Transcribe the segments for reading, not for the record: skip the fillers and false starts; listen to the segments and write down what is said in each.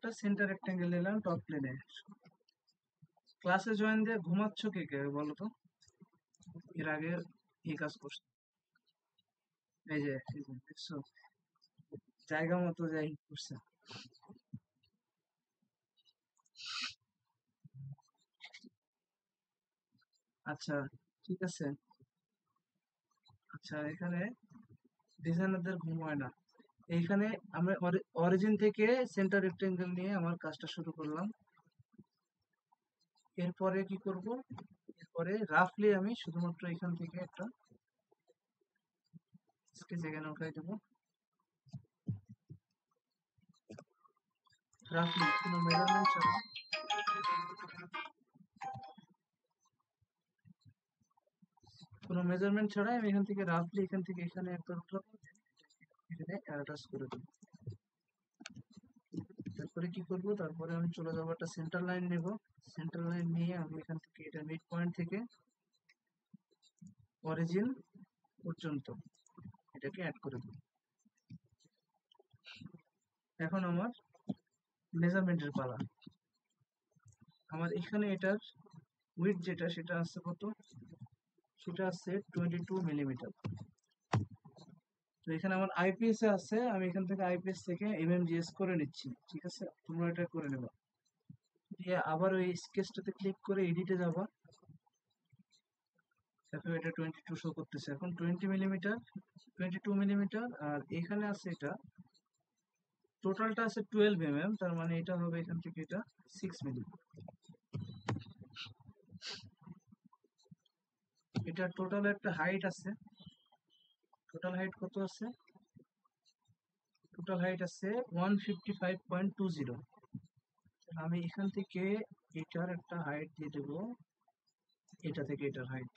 একটা centre rectangle নিলাম top প্লেনে। ক্লাসে জয়েন দিয়ে ঘুমাচ্ছ কে কে বলো তো? এর আগে এই কাজ করছো? এই যে দেখছো, জায়গা মতো যাই করছে। আচ্ছা, ঠিক আছে। আচ্ছা, এখানে ডিজাইনারদের ঘুম হয় না। এইখানে আমরা অরিজিন থেকে সেন্টার রেক্ট্যাঙ্গেল নিয়ে আমার কাজটা শুরু করলাম। এরপরে কি করব? এরপরে রাফলি আমি শুধুমাত্র এখান থেকে একটা স্কেচ এখানে উঠাই দেবো। রাফলি কোনো মেজারমেন্ট ছাড়াই আমি এখান থেকে রাফলি এখান থেকে এখানে একটা উঠাবো, এখানে অ্যাটাচ করে দেবো। তারপরে কি করব? তারপরে আমি চলে যাবো, একটা সেন্টার লাইন নেব। সেন্টার লাইন নিয়ে আমি এখান থেকে এটা মিড পয়েন্ট থেকে অরিজিন পর্যন্ত এটাকে অ্যাড করে দেবো। এখন আমার মেজারমেন্টের পালা। আমার এখানে এটার উইথ যেটা সেটা আছে কত? সেটা আছে 22 মিলিমিটার। তো এখানে আমার আইপিএস এ আছে, আমি এখান থেকে আইপিএস থেকে এমএমজিএস করে নিচ্ছি। ঠিক আছে, তোমরা এটা করে নেবা। দিয়ে আবার ওই স্কেচটাতে ক্লিক করে এডিটে যাবা। দেখো এটা 22 শো করতেছে। এখন 20 মিলিমিটার, 22 মিলিমিটার, আর এখানে আছে এটা টোটালটা আছে 12 mm, তার মানে এটা হবে এখান থেকে এটা 6 মিলি। এটা টোটাল একটা হাইট আছে। টোটাল হাইট কত আছে? টোটাল হাইট আছে 155.20। আমি এখান থেকে এটার একটা হাইট দিয়ে দেবো, এটা থেকে এটার হাইট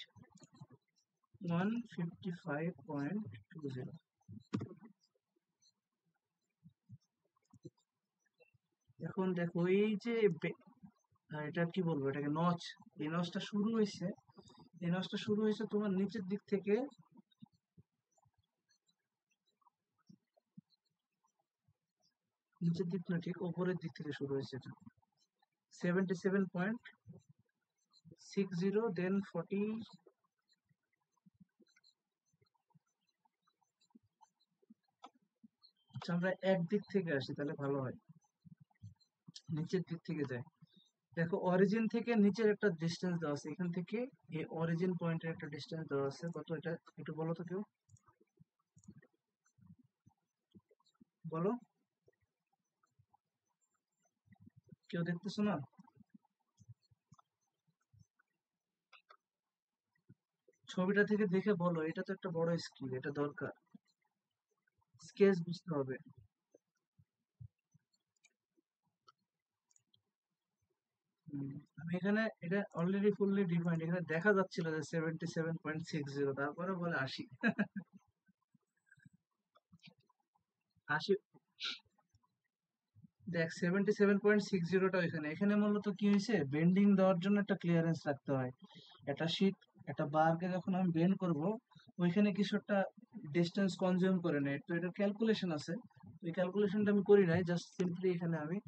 155.20। এখন দেখো এই যে এটা কি বলবো, এটাকে নচ, এই নচটা শুরু হয়েছে, এই নচটা শুরু হয়েছে তোমার নিচের দিক থেকে, নিচের দিক না, ঠিক উপরের দিক থেকে শুরু হয়েছে। এটা 77.60, দেন 40। আচ্ছা, আমরা একদিক থেকে আসি তাহলে ভালো হয়, নিচের দিক থেকে যাই। দেখো অরিজিন থেকে নিচের একটা ডিস্টেন্স দেওয়া আছে, এখান থেকে এই অরিজিন পয়েন্টের একটা ডিস্টেন্স দেওয়া আছে কত? এটা একটু বলো তো কেউ, বলো। কেউ দেখতেছো না? ছবিটা থেকে দেখে বলো, এটা তো একটা বড় স্কিল, এটা দরকার, স্কেচ বুঝতে হবে। হুম, আমি এখানে এটা অলরেডি ফুললি ডিফাইন্ড, এখানে দেখা যাচ্ছিল যে 77.60, তারপরে বলে 80। 80, দেখ 77.60টা এখানে, এখানে মূলত কি হয়েছে, বেন্ডিং দেওয়ার জন্য একটা ক্লিয়ারেন্স রাখতে হয়। একটা শীট, একটা বারকে যখন আমি বেন্ড করব, ওইখানে কিছু একটা ডিস্টেন্স কনজিউম করে নেয়, তো এটার ক্যালকুলেশন আছে। ওই ক্যালকুলেশনটা আমি করি নাই, জাস্ট সিম্পলি এখানে আমি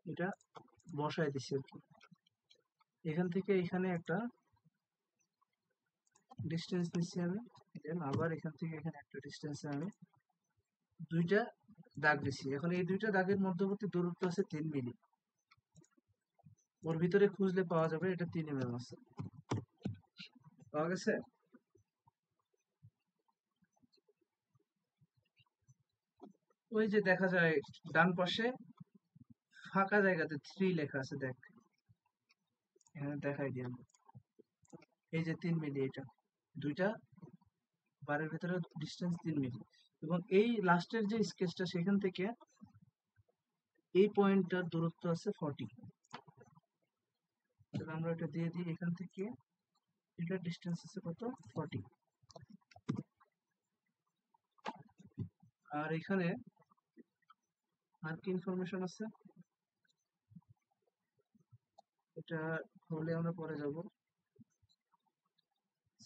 এটা বসাই দিছি আর কি। এখান থেকে এখানে একটা ডিস্টেন্স নিচ্ছি আমি, দেন আবার এখান থেকে এখানে একটা ডিস্টেন্সে আমি দুইটা দাগ দিছি। এখন এই দুইটা দাগের মধ্যবর্তী দূরত্ব আছে 3 মিলি। ওর ভিতরে খুঁজলে পাওয়া যাবে এটা 3 mm আছে। পাওয়া গেছে? ওই যে দেখা যায় ডান পাশে ফাঁকা জায়গাতে 3 লেখা আছে, দেখ এখানে দেখাই দিই আমি। এই যে 3 মিলি, এটা দুইটা বারের ভিতরে ডিস্টেন্স 3 মিলি। এবং এই লাস্টের যে স্কেচটা সেখান থেকে এই পয়েন্টটার দূরত্ব আছে 40। তাহলে আমরা এটা দিয়ে দিই, এখান থেকে এটার ডিস্টেন্স আছে কত? 40। আর এখানে আর কি ইনফরমেশন আছে, এটা হলে আমরা পরে যাব।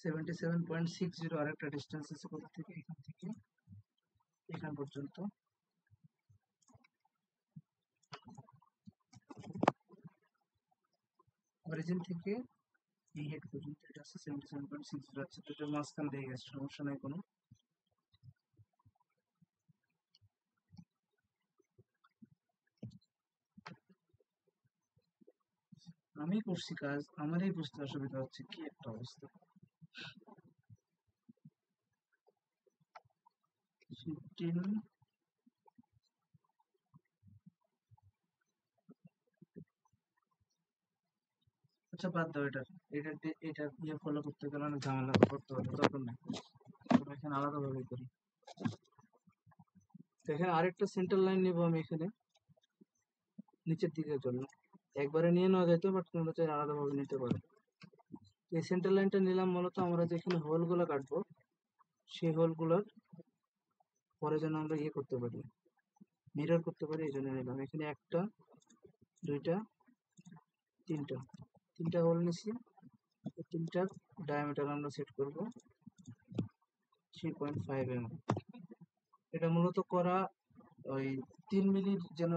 77.60 আর একটা ডিস্টেন্স আছে কোথা থেকে, এখান থেকে এখান পর্যন্ত। অরিজিন থেকে এই হেড পর্যন্ত এটা আছে 77.60 আছে, তো এটা মাঝখান দিয়ে গেছে, সমস্যা নাই কোনো। আমি করছি কাজ, আমারই বুঝতে অসুবিধা হচ্ছে, কি একটা অবস্থা। 15, আচ্ছা বাদ দাও এটা, এটা দিয়ে ফলো করতে গেলে অনেক ঝামেলা করতে হবে, দরকার নেই, আমরা এখানে আলাদাভাবে করি। তো এখানে আরেকটা সেন্টার লাইন নিব আমি এখানে নিচের দিকের জন্য, একবারে নিয়ে নেওয়া যেত, বাট তোমরা চাইলে আলাদাভাবে নিতে পারো। এই সেন্টার লাইনটা নিলাম মূলত আমরা যেখানে হোলগুলো কাটবো, সেই হোলগুলোর পরে যেন আমরা ইয়ে করতে পারি, মিরর করতে পারি, এই জন্য নিলাম। এখানে একটা, দুইটা, তিনটা, তিনটা হোল নিছি। তিনটার ডায়ামিটার আমরা সেট করব 3.5 mm। এটা মূলত করা ওই 3 মিলির যেন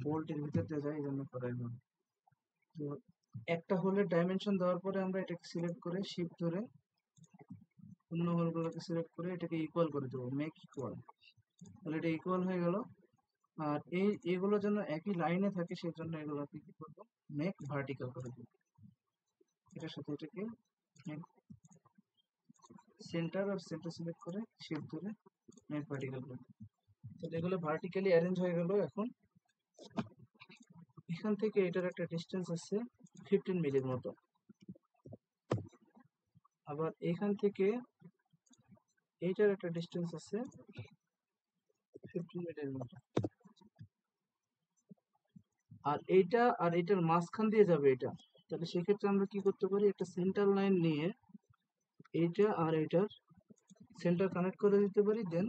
বোল্টের ভিতর দিয়ে যায়, এই জন্য করা হয়। তো একটা হোলের ডাইমেনশন দেওয়ার পরে আমরা এটাকে সিলেক্ট করে শিফট ধরে অন্য হোলগুলোকে সিলেক্ট করে এটাকে ইকুয়াল করে দেবো, মেক ইকুয়াল। তাহলে এটা ইকুয়াল হয়ে গেল। আর এগুলো যেন একই লাইনে থাকে, সেই জন্য এগুলোকে কি করবো, মেক ভার্টিক্যাল করে দেবো। এটার সাথে এটাকে মেক সেন্টার, আর সেন্টার সিলেক্ট করে শিফট ধরে মেক ভার্টিক্যাল করে দেবো। তাহলে এগুলো ভার্টিক্যালি অ্যারেঞ্জ হয়ে গেল। এখন এখান থেকে এটার একটা ডিস্টেন্স আছে 15 মিলির মতো, আবার এখান থেকে এইটার একটা ডিস্টেন্স আছে 15 মিলির মতো, আর এইটা আর এটার মাঝখান দিয়ে যাবে এটা। তাহলে সেক্ষেত্রে আমরা কি করতে পারি, একটা সেন্টার লাইন নিয়ে এইটা আর এটার সেন্টার কানেক্ট করে দিতে পারি। দেন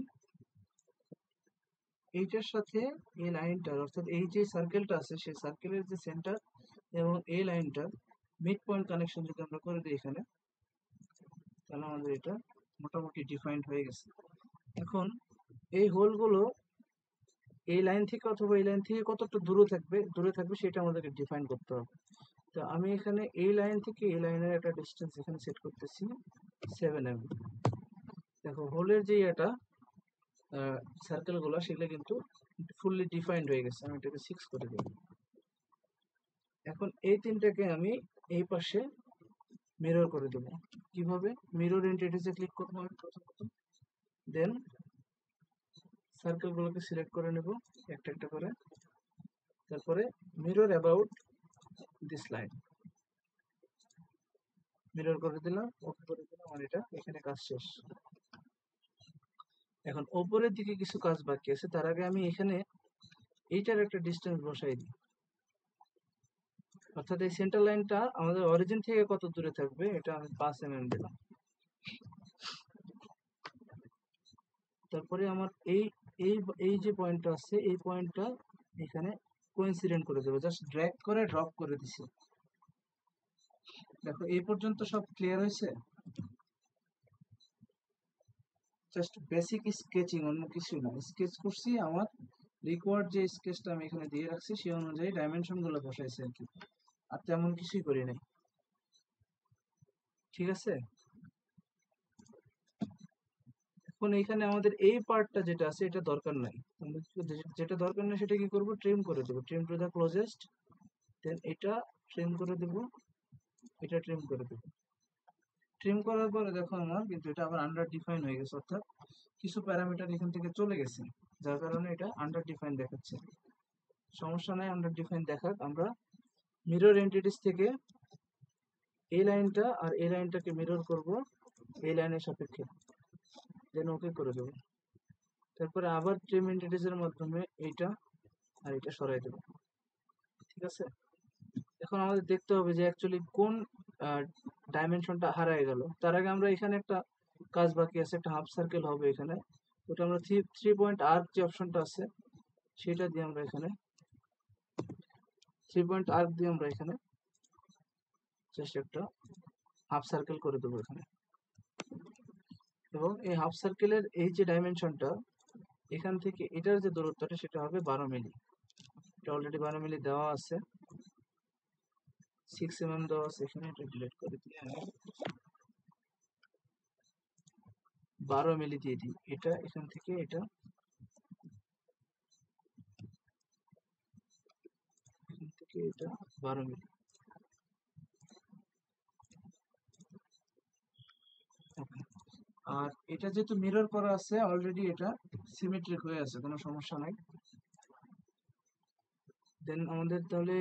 এইটার সাথে এই লাইনটার, অর্থাৎ এই যে সার্কেলটা আছে সেই সার্কেলের যে সেন্টার এবং এই লাইনটার মিড পয়েন্ট কানেকশন যদি আমরা করে দিই এখানে, তাহলে আমাদের এটা মোটামুটি ডিফাইন্ড হয়ে গেছে। এখন এই হোলগুলো এই লাইন থেকে অথবা এই লাইন থেকে কতটা দূরে থাকবে সেটা আমাদেরকে ডিফাইন করতে হবে। তো আমি এখানে এই লাইন থেকে এই লাইনের একটা ডিস্টেন্স এখানে সেট করতেছি 7 mm। দেখো হোলের যে এটা সার্কেল গুলো সেগুলো কিন্তু ফুললি ডিফাইন্ড হয়ে গেছে। আমি এটাকে 6 করে দেব। এখন এই তিনটাকে আমি এই পাশে মিরর করে দেব। কিভাবে, মিরর এন্টিটিসে ক্লিক করবো আমি প্রথমত, দেন সার্কেল গুলোকে সিলেক্ট করে নেব একটা একটা করে, তারপরে mirror about this line mirror করে দিলাম, ওকে করে দিলাম, আর এটা এখানে কাজ শেষ। এখন ওপরের দিকে কিছু কাজ বাকি আছে, তার আগে আমি এখানে এইটার একটা ডিস্টেন্স বসাই দিই। অর্থাৎ এই সেন্টার লাইনটা আমাদের অরিজিন থেকে কত দূরে থাকবে এটা আমি 5 mm দিলাম। তারপরে আমার এই এই এই যে পয়েন্টটা আছে এই পয়েন্টটা এখানে কোইন্সিডেন্ট করে দেবো, জাস্ট ড্র্যাগ করে ড্রপ করে দিছি। দেখো এই পর্যন্ত সব ক্লিয়ার হয়েছে, জাস্ট বেসিক স্কেচিং, অন্য কিছু না। স্কেচ করছি, আমার রিকোয়ার্ড যে স্কেচটা আমি এখানে দিয়ে রাখছি সেই অনুযায়ী ডাইমেনশন গুলো বসাইছি আর কি, আর তেমন কিছুই করি নাই। ঠিক আছে, এখন এখানে আমাদের এই পার্টটা যেটা আছে এটা দরকার নাই, যেটা দরকার নেই সেটা কি করব, ট্রিম করে দেবো, ট্রিম টু দ্য ক্লোজেস্ট। দেন এটা ট্রিম করে দেবো, এটা ট্রিম করে দেবো। ট্রিম করার পরে দেখো আমার কিন্তু এটা আবার আন্ডার ডিফাইন হয়ে গেছে, অর্থাৎ কিছু প্যারামিটার এখান থেকে চলে গেছে, যার কারণে এটা আন্ডার ডিফাইন দেখাচ্ছে। সমস্যা নাই, আন্ডার ডিফাইন দেখাক। আমরা মিরর এন্টিটিস থেকে এই লাইনটা আর এই লাইনটাকে মিরর করব এই লাইনের সাপেক্ষে, দেন ওকে করে দেবো। তারপরে আবার ট্রিম এন্টিটিস এর মাধ্যমে এইটা আর এটা সরাই দেবো। ঠিক আছে, এখন আমাদের দেখতে হবে যে অ্যাকচুয়ালি কোন ডাইমেনশনটা হারায় গেল। তার আগে আমরা এখানে একটা কাজ বাকি আছে, একটা হাফ সার্কেল হবে এখানে, ওটা আমরা থ্রি পয়েন্ট আর্ক যে অপশনটা আছে সেটা দিয়ে আমরা এখানে 3 পয়েন্ট আর্ক দিয়ে আমরা এখানে জাস্ট একটা হাফ সার্কেল করে দেবো এখানে। এবং এই হাফ সার্কেলের এই যে ডাইমেনশনটা এখান থেকে এটার যে দূরত্বটা সেটা হবে 12 মিলি। এটা অলরেডি 12 মিলি দেওয়া আছে। 6 mm দেওয়া আছে এখানে, এটা ডিলিট করে দিই। 12 মিলি দিয়ে দিই, এটা এখান থেকে এটা এখান থেকে এটা 12 মিলি। আর এটা যেহেতু মিরর করা আছে অলরেডি, এটা সিমেট্রিক হয়ে আছে, কোনো সমস্যা নাই। দেন আমাদের তাহলে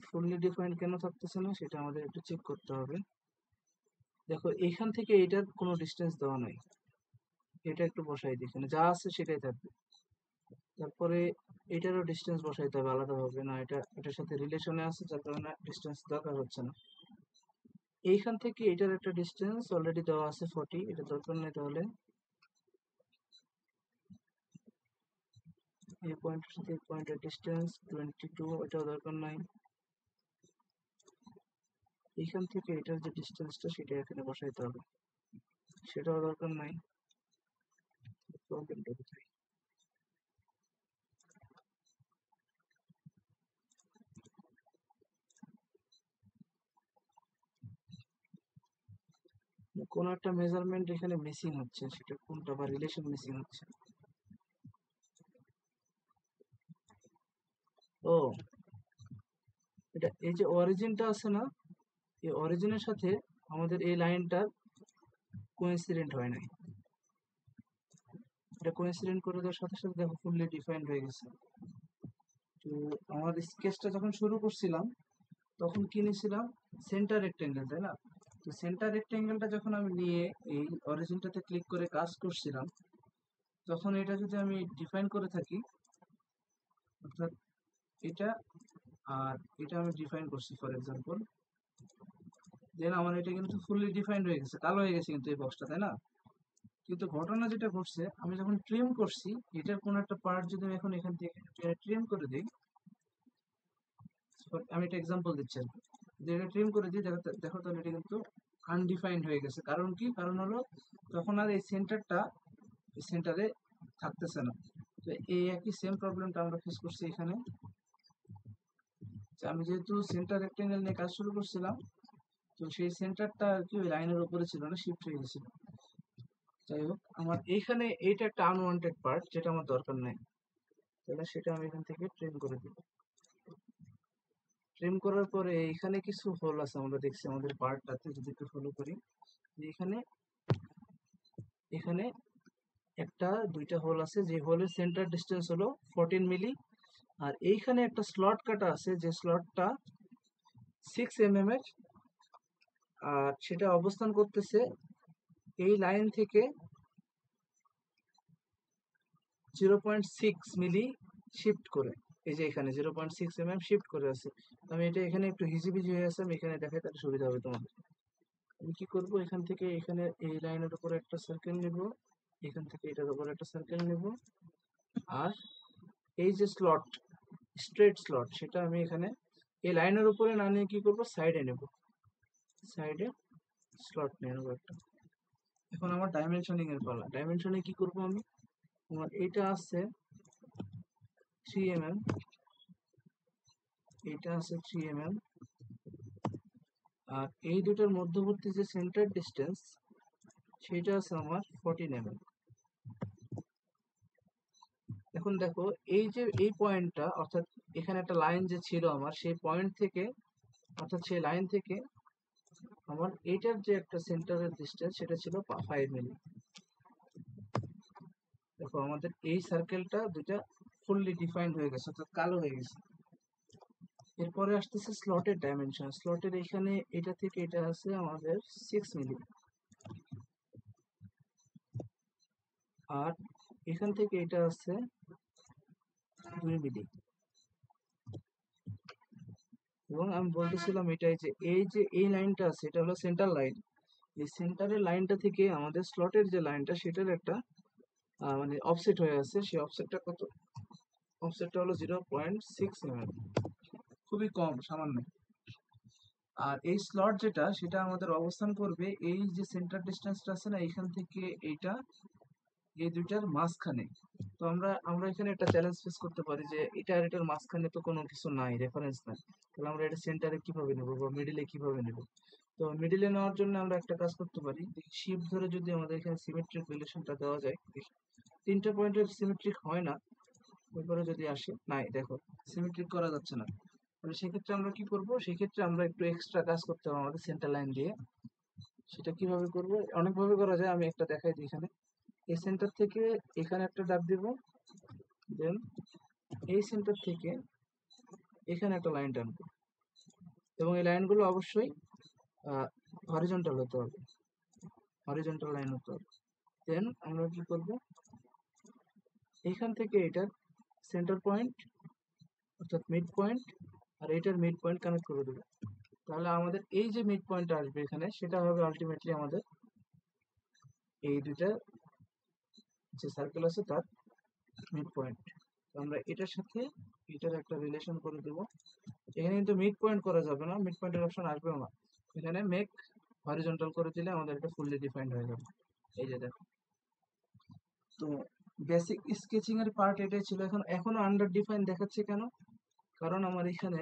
ফুললি ডিফাইন্ড কেন থাকতেছে না সেটা আমাদের একটু চেক করতে হবে। দেখো এখান থেকে এটার কোনো ডিস্টেন্স দেওয়া নাই, এটা একটু বসাই দিই, এখানে যা আছে সেটাই থাকবে। তারপরে এটারও ডিস্টেন্স বসাইতে হবে আলাদাভাবে, না এটা এটার সাথে রিলেশনে আছে যার কারণে ডিস্টেন্স দরকার হচ্ছে না। এইখান থেকে এটার একটা ডিস্টেন্স অলরেডি দেওয়া আছে 40, এটা দরকার নেই। তাহলে এই পয়েন্টের সাথে এই পয়েন্টের ডিস্টেন্স 22, এটাও দরকার নাই। এইখান থেকে এটার যে ডিস্টেন্সটা সেটা এখানে বসাইতে হবে, সেটাও দরকার নাই। প্রবলেমটা কোথায়? কোন একটা মেজারমেন্ট এখানে মিসিং হচ্ছে, সেটা কোনটা বা রিলেশন মিসিং হচ্ছে। ও, এটা এই যে অরিজিনটা আছে না, এই অরিজিনের সাথে আমাদের এই লাইনটার কোইন্সিডেন্ট হয় নাই। এটা কোইন্সিডেন্ট করে দেওয়ার সাথে সাথে দেখো ফুললি ডিফাইন্ড হয়ে গেছে। তো আমার স্কেচটা যখন শুরু করছিলাম তখন কি নিয়েছিলাম, সেন্টার রেক্টেঙ্গেল, তাই না? তো সেন্টার রেক্টেঙ্গেলটা যখন আমি নিয়ে এই অরিজিনটাতে ক্লিক করে কাজ করছিলাম, তখন এটা যদি আমি ডিফাইন করে থাকি, অর্থাৎ এটা আর এটা আমি ডিফাইন করছি ফর এক্সাম্পল, দেন আমার এটা কিন্তু ফুললি ডিফাইন্ড হয়ে গেছে, কালো হয়ে গেছে কিন্তু এই বক্সটা, তাই না? কিন্তু ঘটনা যেটা ঘটছে, আমি যখন ট্রিম করছি এটার কোন একটা পার্ট যদি আমি এখন এখান থেকে ট্রিম করে দিই, আমি একটা এক্সাম্পল দিচ্ছি আর কি, যদি এটা ট্রিম করে দিই, দেখো দেখো তাহলে এটা কিন্তু আনডিফাইন্ড হয়ে গেছে। কারণ কি? কারণ হলো তখন আর এই সেন্টারটা সেন্টারে থাকতেছে না। তো এই একই সেম প্রবলেমটা আমরা ফেস করছি এখানে, যে আমি যেহেতু সেন্টার রেক্টেঙ্গেল নিয়ে কাজ শুরু করছিলাম, তো সেই সেন্টারটা আর কি ওই লাইনের উপরে ছিল না, শিফট হয়ে গেছিল। যাই হোক, আমার এইখানে এইটা একটা আনওয়ান্টেড পার্ট যেটা আমার দরকার নাই, তাহলে সেটা আমি এখান থেকে ট্রিম করে দিব। ট্রিম করার পরে এখানে কিছু হোল আছে, আমরা দেখছি আমাদের পার্টটাতে, যদি একটু ফলো করি, যে এখানে এখানে একটা দুইটা হোল আছে, যে হোলের সেন্টার ডিস্টেন্স হলো 14 মিলি। আর এইখানে একটা স্লট কাটা আছে, যে স্লটটা 6 mm এর, আর সেটা অবস্থান করতেছে এই লাইন থেকে 0.6 মিলি শিফট করে। এই যে এখানে 0.6 mm শিফট করে আছে। আমি এটা এখানে একটু হিজিবিজি হয়ে আছে, আমি এখানে দেখাই তাহলে সুবিধা হবে তোমাদের। আমি কি করব, এখান থেকে এখানে এই লাইনের উপরে একটা সার্কেল নিব, এখান থেকে এটার উপরে একটা সার্কেল নিব, আর এই যে স্লট, স্ট্রেট স্লট, সেটা আমি এখানে এই লাইনের উপরে না নিয়ে কি করব, সাইডে নেব, সাইডে স্লট নিয়ে নেবো একটা। এখন আমার ডাইমেনশনিং এর পালা। ডাইমেনশনে কি করব আমি, আমার এইটা আছে 3 mm, এটা আছে 3 mm, আর এই দুটোর মধ্যবর্তী যে সেন্টার ডিস্টেন্স সেটা আছে আমার 14 mm। এখন দেখো এই যে এই পয়েন্টটা, অর্থাৎ এখানে একটা লাইন যে ছিল আমার, সেই পয়েন্ট থেকে, অর্থাৎ সেই লাইন থেকে আমার এইটার যে একটা সেন্টারের ডিস্টেন্স সেটা ছিল 5 মিলি। দেখো আমাদের এই সার্কেলটা দুইটা ফুললি ডিফাইন্ড হয়ে গেছে, অর্থাৎ কালো হয়ে গেছে। এরপরে আসতেছে স্লটের ডাইমেনশন। স্লটের এখানে এটা থেকে এটা আছে আমাদের 6 মিলি, আর এখান থেকে এটা আছে 2 মিলি। এবং আমি বলতেছিলাম এটাই, যে এই লাইনটা আছে এটা হলো সেন্টার লাইন। এই সেন্টারের লাইনটা থেকে আমাদের স্লটের যে লাইনটা সেটার একটা মানে অফসেট হয়ে আছে। সেই অফসেটটা কত? অফসেটটা হলো 0.6 mm, খুবই কম, সামান্য। আর এই স্লট যেটা, সেটা আমাদের অবস্থান করবে এই যে সেন্টার ডিস্টেন্সটা আছে না, এইখান থেকে এইটা, এই দুইটার মাঝখানে। তো আমরা আমরা এখানে একটা চ্যালেঞ্জ ফেস করতে পারি যে এটা আর এটার মাঝখানে তো কোনো কিছু নাই, রেফারেন্স নাই, তাহলে আমরা এটা সেন্টারে কিভাবে নেবো বা মিডিলে কিভাবে নেবো। তো মিডিলে নেওয়ার জন্য আমরা একটা কাজ করতে পারি, শিফট ধরে যদি আমাদের এখানে সিমেট্রিক রিলেশনটা দেওয়া যায়, তিনটা পয়েন্টের সিমেট্রিক হয় না, এরপরে যদি আসে নাই, দেখো সিমেট্রিক করা যাচ্ছে না, তাহলে সেক্ষেত্রে আমরা কি করব, সেক্ষেত্রে আমরা একটু এক্সট্রা কাজ করতে হবে আমাদের সেন্টার লাইন দিয়ে। সেটা কিভাবে করব, অনেকভাবে করা যায়, আমি একটা দেখাই দিই এখানে। এই সেন্টার থেকে এখানে একটা দাগ দিব, দেন এই সেন্টার থেকে এখানে একটা লাইন টানবো, এবং এই লাইনগুলো অবশ্যই হরিজন্টাল হতে হবে, হরিজন্টাল লাইন হতে হবে। দেন আমরা কি করব, এখান থেকে এটার সেন্টার পয়েন্ট অর্থাৎ মিড পয়েন্ট আর এটার মিড পয়েন্ট কানেক্ট করে দেবো। তাহলে আমাদের এই যে মিড পয়েন্ট আসবে এখানে, সেটা হবে আলটিমেটলি আমাদের এই দুইটা যে সার্কেল আছে তার মিড পয়েন্ট। আমরা এটার সাথে এটার একটা রিলেশন করে দেব। এখানে কিন্তু মিড পয়েন্ট করা যাবে না, মিড পয়েন্টের অপশন আসবেও না, এখানে মেক হরিজন্টাল করে দিলে আমাদের এটা ফুললি ডিফাইন্ড হয়ে যাবে। এই যে দেখো, তো বেসিক স্কেচিং এর পার্ট এটাই ছিল। এখনো আন্ডার ডিফাইন দেখাচ্ছে কেন, কারণ আমার এখানে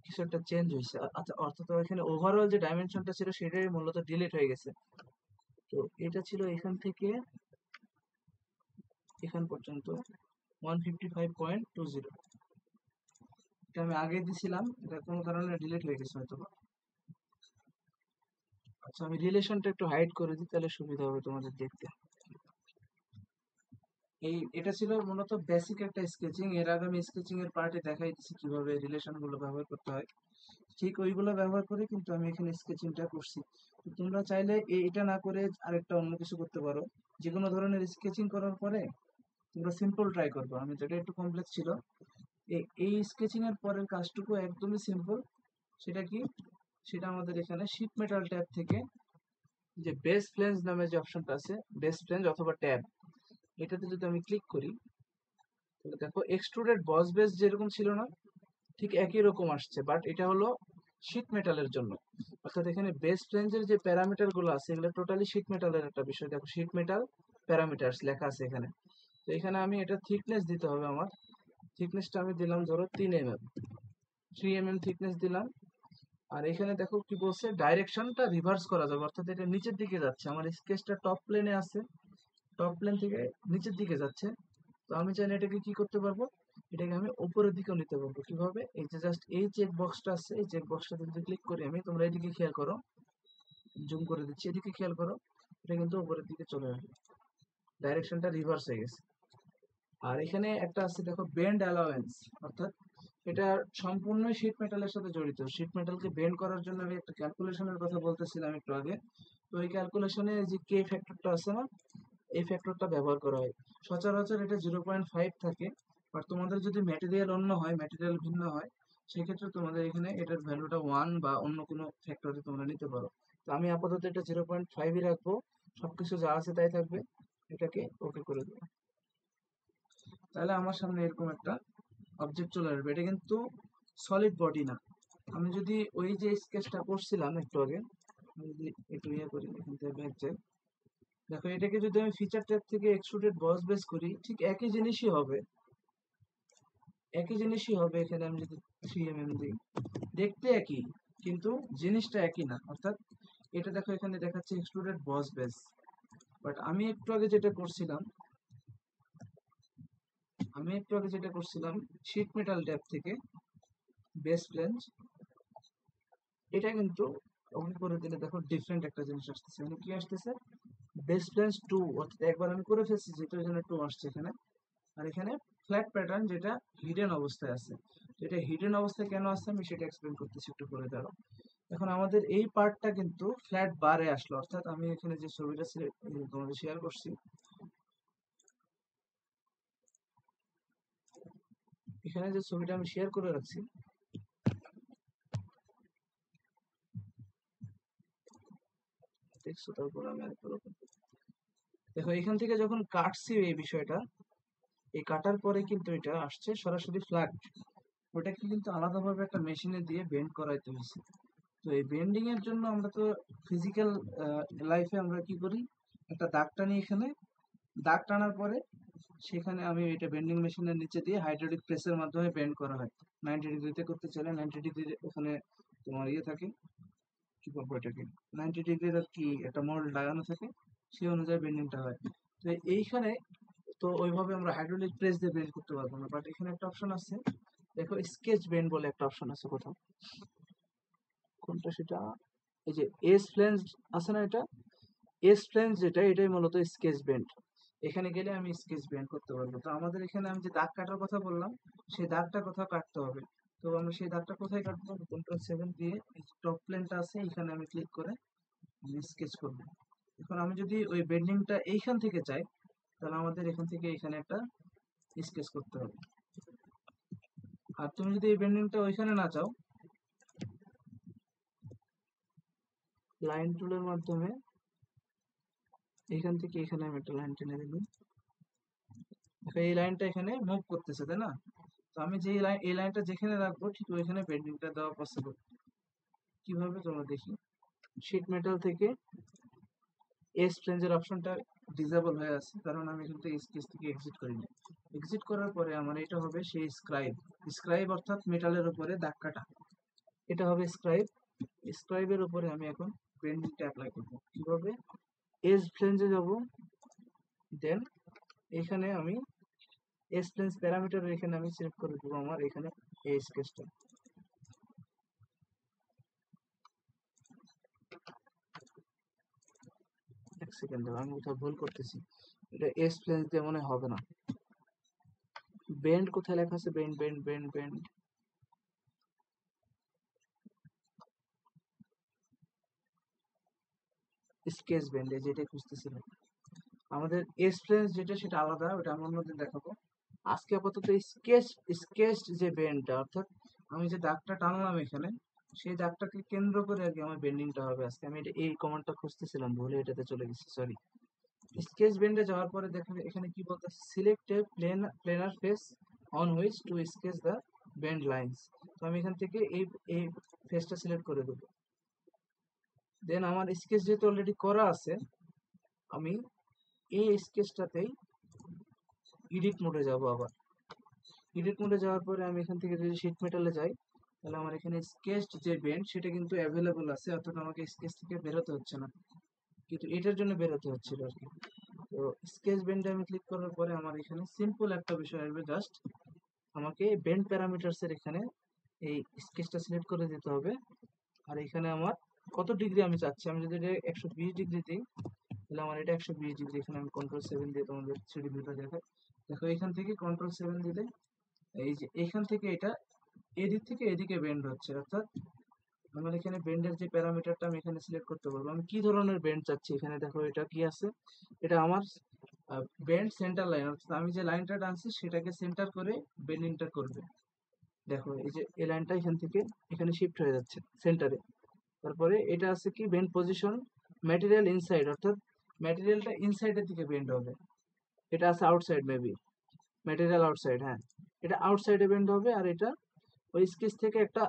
কিছু একটা চেঞ্জ হয়েছে, আচ্ছা অর্থাৎ এখানে ওভারঅল যে ডাইমেনশনটা ছিল সেটাই মূলত ডিলিট হয়ে গেছে। তো এটা ছিল এখান থেকে এখান পর্যন্ত 155.20, এটা আমি আগে দিছিলাম, এটা কোনো কারণে ডিলিট হয়ে গেছে হয়তো। আচ্ছা আমি রিলেশনটা একটু হাইড করে দিই, তাহলে সুবিধা হবে তোমাদের দেখতে। এটা ছিল মূলত বেসিক একটা স্কেচিং, এর আগে আমি স্কেচিং এর পার্টে দেখাই দিচ্ছি কিভাবে রিলেশন গুলো ব্যবহার করতে হয়, ঠিক ওইগুলো ব্যবহার করে কিন্তু আমি এখানে স্কেচিংটা করছি। তো তোমরা চাইলে এটা না করে আরেকটা অন্য কিছু করতে পারো। যে কোনো ধরনের স্কেচিং করার পরে তোমরা সিম্পল ট্রাই করবে, আমি যেটা একটু কমপ্লেক্স ছিল, এই স্কেচিং এর পরের কাজটুকু একদমই সিম্পল। সেটা কি, সেটা আমাদের এখানে শীট মেটাল ট্যাব থেকে যে বেস ফ্লেঞ্জ নামে যে অপশনটা আছে, বেস ফ্লেঞ্জ অথবা ট্যাব, এটাতে যদি আমি ক্লিক করি, তাহলে দেখো এক্সট্রুডেড বস বেস যেরকম ছিল না, ঠিক একই রকম আসছে, বাট এটা হলো শীট মেটালের জন্য। অর্থাৎ এখানে বেস ফ্লেঞ্জের যে প্যারামিটার গুলো আছে এগুলো টোটালি শীট মেটালের একটা বিষয়। দেখো শীট মেটাল প্যারামিটারস লেখা আছে এখানে। তো এখানে আমি এটা থিকনেস দিতে হবে, আমার থিকনেসটা আমি দিলাম ধরো 3 mm, 3 mm থিকনেস দিলাম। আর এখানে দেখো কি বলছে, ডাইরেকশনটা রিভার্স করা যাবে, অর্থাৎ এটা নিচের দিকে যাচ্ছে, আমার স্কেচটা টপ প্লেনে আছে, টপ প্লেন থেকে নিচের দিকে যাচ্ছে। তো আমি চাইলে এটাকে কি করতে পারবো, এটাকে আমি উপরের দিকেও নিতে পারবো। কিভাবে, এই যে জাস্ট এই চেক বক্সটা আছে, এই চেক বক্সটাতে যদি ক্লিক করি আমি, তোমরা এদিকে খেয়াল করো, জুম করে দিচ্ছি, এদিকে খেয়াল করো, এটা কিন্তু উপরের দিকে চলে আসবে, ডাইরেকশনটা রিভার্স হয়ে গেছে। আর এখানে একটা আছে দেখো বেন্ড অ্যালাওয়েন্স, অর্থাৎ এটা সম্পূর্ণ শীট মেটালের সাথে জড়িত। শীট মেটালকে বেন্ড করার জন্য আমি একটা ক্যালকুলেশনের কথা বলতেছিলাম একটু আগে, তো এই ক্যালকুলেশনে যে কে ফ্যাক্টরটা আছে না, এই ফ্যাক্টরটা ব্যবহার করা হয়। সচরাচর এটা 0.5 থাকে, আর তোমাদের যদি ম্যাটেরিয়াল অন্য হয়, ম্যাটেরিয়াল ভিন্ন হয়, সেক্ষেত্রে তোমাদের এখানে এটার ভ্যালুটা 1 বা অন্য কোনো ফ্যাক্টরে তোমরা নিতে পারো। তো আমি আপাতত এটা 0.5ই রাখবো, সবকিছু যা আছে তাই থাকবে, এটাকে ওকে করে দেবো। তাহলে আমার সামনে এরকম একটা অবজেক্ট চলে আসবে। এটা কিন্তু সলিড বডি না। আমি যদি ওই যে স্কেচটা করছিলাম একটু আগে, আমি যদি একটু ইয়ে করি, এখান থেকে ব্যাক যাই, দেখো এটাকে যদি আমি ফিচার ট্যাব থেকে এক্সট্রুডেড বস বেস করি, ঠিক একই জিনিসই হবে, একই জিনিসই হবে। এখানে আমি যদি 3 mm দিই, দেখতে একই, কিন্তু জিনিসটা একই না। অর্থাৎ এটা দেখো এখানে দেখাচ্ছে এক্সট্রুডেড বস বেস, বাট আমি একটু আগে যেটা করছিলাম শীট মেটাল ট্যাব থেকে বেস ফ্লেঞ্জ, এটা কিন্তু ওকে করে দিলে দেখো ডিফারেন্ট একটা জিনিস আসতেছে। মানে কি আসতেছে, বেস ফ্লেঞ্জ 2, অর্থাৎ একবার আমি করে ফেলছি যেটার জন্য 2 আসছে এখানে। আর এখানে ফ্ল্যাট প্যাটার্ন যেটা হিডেন অবস্থায় আছে, এটা হিডেন অবস্থায় কেন আছে আমি সেটা এক্সপ্লেন করতেছি, একটু করে দাঁড়াও। এখন আমাদের এই পার্টটা কিন্তু ফ্ল্যাট বারে আসলো, অর্থাৎ আমি এখানে যে ছবিটা তোমাদের শেয়ার করছি, এখানে যে ছবিটা আমি শেয়ার করে রাখছি, দেখছো, তারপর আমি দেখো এখান থেকে যখন কাটছি এই বিষয়টা, এই কাটার পরে কিন্তু এটা আসছে সরাসরি ফ্ল্যাট, ওটাকে কিন্তু আলাদাভাবে একটা মেশিনে দিয়ে বেন্ড করাইতে হয়েছে। তো এই বেন্ডিং এর জন্য আমরা তো ফিজিক্যাল লাইফে আমরা কি করি, একটা দাগ টানি এখানে, দাগ টানার পরে সেখানে আমি এটা বেন্ডিং মেশিনের নিচে দিয়ে হাইড্রোলিক প্রেসের মাধ্যমে বেন্ড করা হয়। 90 ডিগ্রিতে করতে চাইলে 90 ডিগ্রি ওখানে তোমার ইয়ে থাকে, কি বলবো এটাকে, 90 ডিগ্রির আর কি একটা মোল্ড লাগানো থাকে, সেই অনুযায়ী বেন্ডিংটা হয়। তো এইখানে তো ওইভাবে আমরা হাইড্রোলিক প্রেস দিয়ে বেন্ড করতে পারবো না, বাট এখানে একটা অপশন আছে, দেখো স্কেচ বেন্ড বলে একটা অপশন আছে কোথাও, কোনটা সেটা, এই যে এস ফ্লেঞ্জ আছে না, এটা এস ফ্লেঞ্জ যেটা, এটাই মূলত স্কেচ বেন্ড। এখানে গেলে আমি স্কেচ বেন্ড করতে পারবো। তো আমাদের এখানে আমি যে দাগ কাটার কথা বললাম, সেই দাগটা কোথাও কাটতে হবে। তো আমরা সেই দাগটা কোথায় কাটবো, Ctrl+7 দিয়ে এই টপ প্লেনটা আছে এখানে আমি ক্লিক করে আমি স্কেচ করবো। এখন আমি যদি ওই বেন্ডিংটা এইখান থেকে চাই, তাহলে আমাদের এখান থেকে এখানে একটা স্কেচ করতে হবে। আর তুমি যদি এই বেন্ডিংটা ওইখানে না চাও, লাইন টুলের মাধ্যমে এখান থেকে এখানে আমি একটা লাইন টেনে দিলাম। এই লাইনটা এখানে মুভ করতেছে, তাই না? তো আমি যে এই লাইনটা যেখানে রাখবো ঠিক ওইখানে বেন্ডিংটা দেওয়া পসিবল। কিভাবে তোমরা দেখি, শিট মেটাল থেকে এস ফ্লেঞ্জের অপশনটা ডিসেবল হয়ে আছে, কারণ আমি এখান থেকে স্কেচ থেকে এক্সিট করিনি। এক্সিট করার পরে আমার এটা হবে সেই স্ক্রাইব। স্ক্রাইব অর্থাৎ মেটালের উপরে দাগ কাটা, এটা হবে স্ক্রাইব। স্ক্রাইবের উপরে আমি এখন বেন্ডিংটা অ্যাপ্লাই করবো। কিভাবে, এস ফ্লেঞ্জে যাব, দেন এখানে আমি এস ফ্লেঞ্জ প্যারামিটার এখানে আমি সিলেক্ট করে দেবো আমার এখানে এই স্কেচটা। এক সেকেন্ড, আমি কোথাও ভুল করতেছি, এটা এস ফ্লেঞ্জ দিয়ে মনে হবে না। বেন্ড কোথায় লেখা আছে, bend bend bend bend, sketch bend, এই যেটা খুঁজতেছিলাম। আমাদের এস ফ্লেঞ্জ যেটা সেটা আলাদা, ওটা আমি অন্যদিন দেখাবো। আজকে আপাতত স্কেচ, স্কেচ যে বেন্ডটা, অর্থাৎ আমি যে দাগটা টানলাম এখানে, সেই দাগটাকে কেন্দ্র করে আর কি আমার বেন্ডিংটা হবে আজকে। আমি এটা এই কমান্ডটা খুঁজতেছিলাম, ভুলে এটাতে চলে গেছি, সরি। স্কেচ বেন্ডে যাওয়ার পরে দেখেন এখানে কি বলতেছে, select a planar face on which to sketch the bend lines. তো আমি এখান থেকে এই ফেসটা সিলেক্ট করে দেবো। দেন আমার স্কেচ যেহেতু অলরেডি করা আছে, আমি এই স্কেচটাতেই এডিট মোডে যাব। আবার এডিট মোডে যাওয়ার পরে আমি এখান থেকে যদি শিট মেটালে যাই, তাহলে আমার এখানে স্কেচ যে বেন্ড সেটা কিন্তু অ্যাভেলেবল আছে, অর্থাৎ আমাকে স্কেচ থেকে বেরোতে হচ্ছে না, কিন্তু এটার জন্য বেরোতে হচ্ছিল আর কি। তো স্কেচ বেন্ডে আমি ক্লিক করার পরে আমার এখানে সিম্পল একটা বিষয় আসবে, জাস্ট আমাকে বেন্ড প্যারামিটারস এর এখানে এই স্কেচটা সিলেক্ট করে দিতে হবে। আর এখানে আমার কত ডিগ্রি আমি চাচ্ছি, আমি যদি এটা 120 ডিগ্রি দিই, তাহলে আমার এটা 120 ডিগ্রি। এখানে আমি Ctrl+7 দিয়ে তোমাদের 3D ভিউটা দেখাই। দেখো এখান থেকে Ctrl+7 দিলে এই যে এখান থেকে এটা এদিক থেকে এদিকে বেন্ড হচ্ছে, অর্থাৎ আমার এখানে বেন্ডের যে প্যারামিটারটা আমি এখানে সিলেক্ট করতে পারবো আমি কি ধরনের বেন্ড চাচ্ছি। এখানে দেখো এটা কি আছে, এটা আমার বেন্ড সেন্টার লাইন, অর্থাৎ আমি যে লাইনটা টানছি সেটাকে সেন্টার করে বেন্ডিংটা করবে। দেখো এই যে এই লাইনটা এখান থেকে এখানে শিফট হয়ে যাচ্ছে সেন্টারে। তারপরে এটা আছে কি বেন্ড পজিশন ম্যাটেরিয়াল ইনসাইড, অর্থাৎ ম্যাটেরিয়ালটা ইনসাইডের দিকে বেন্ড হবে। এটা আছে আউটসাইড, মেবি ম্যাটেরিয়াল আউটসাইড, হ্যাঁ এটা আউটসাইডে বেন্ড হবে। আর এটা ওই স্কেচ থেকে একটা,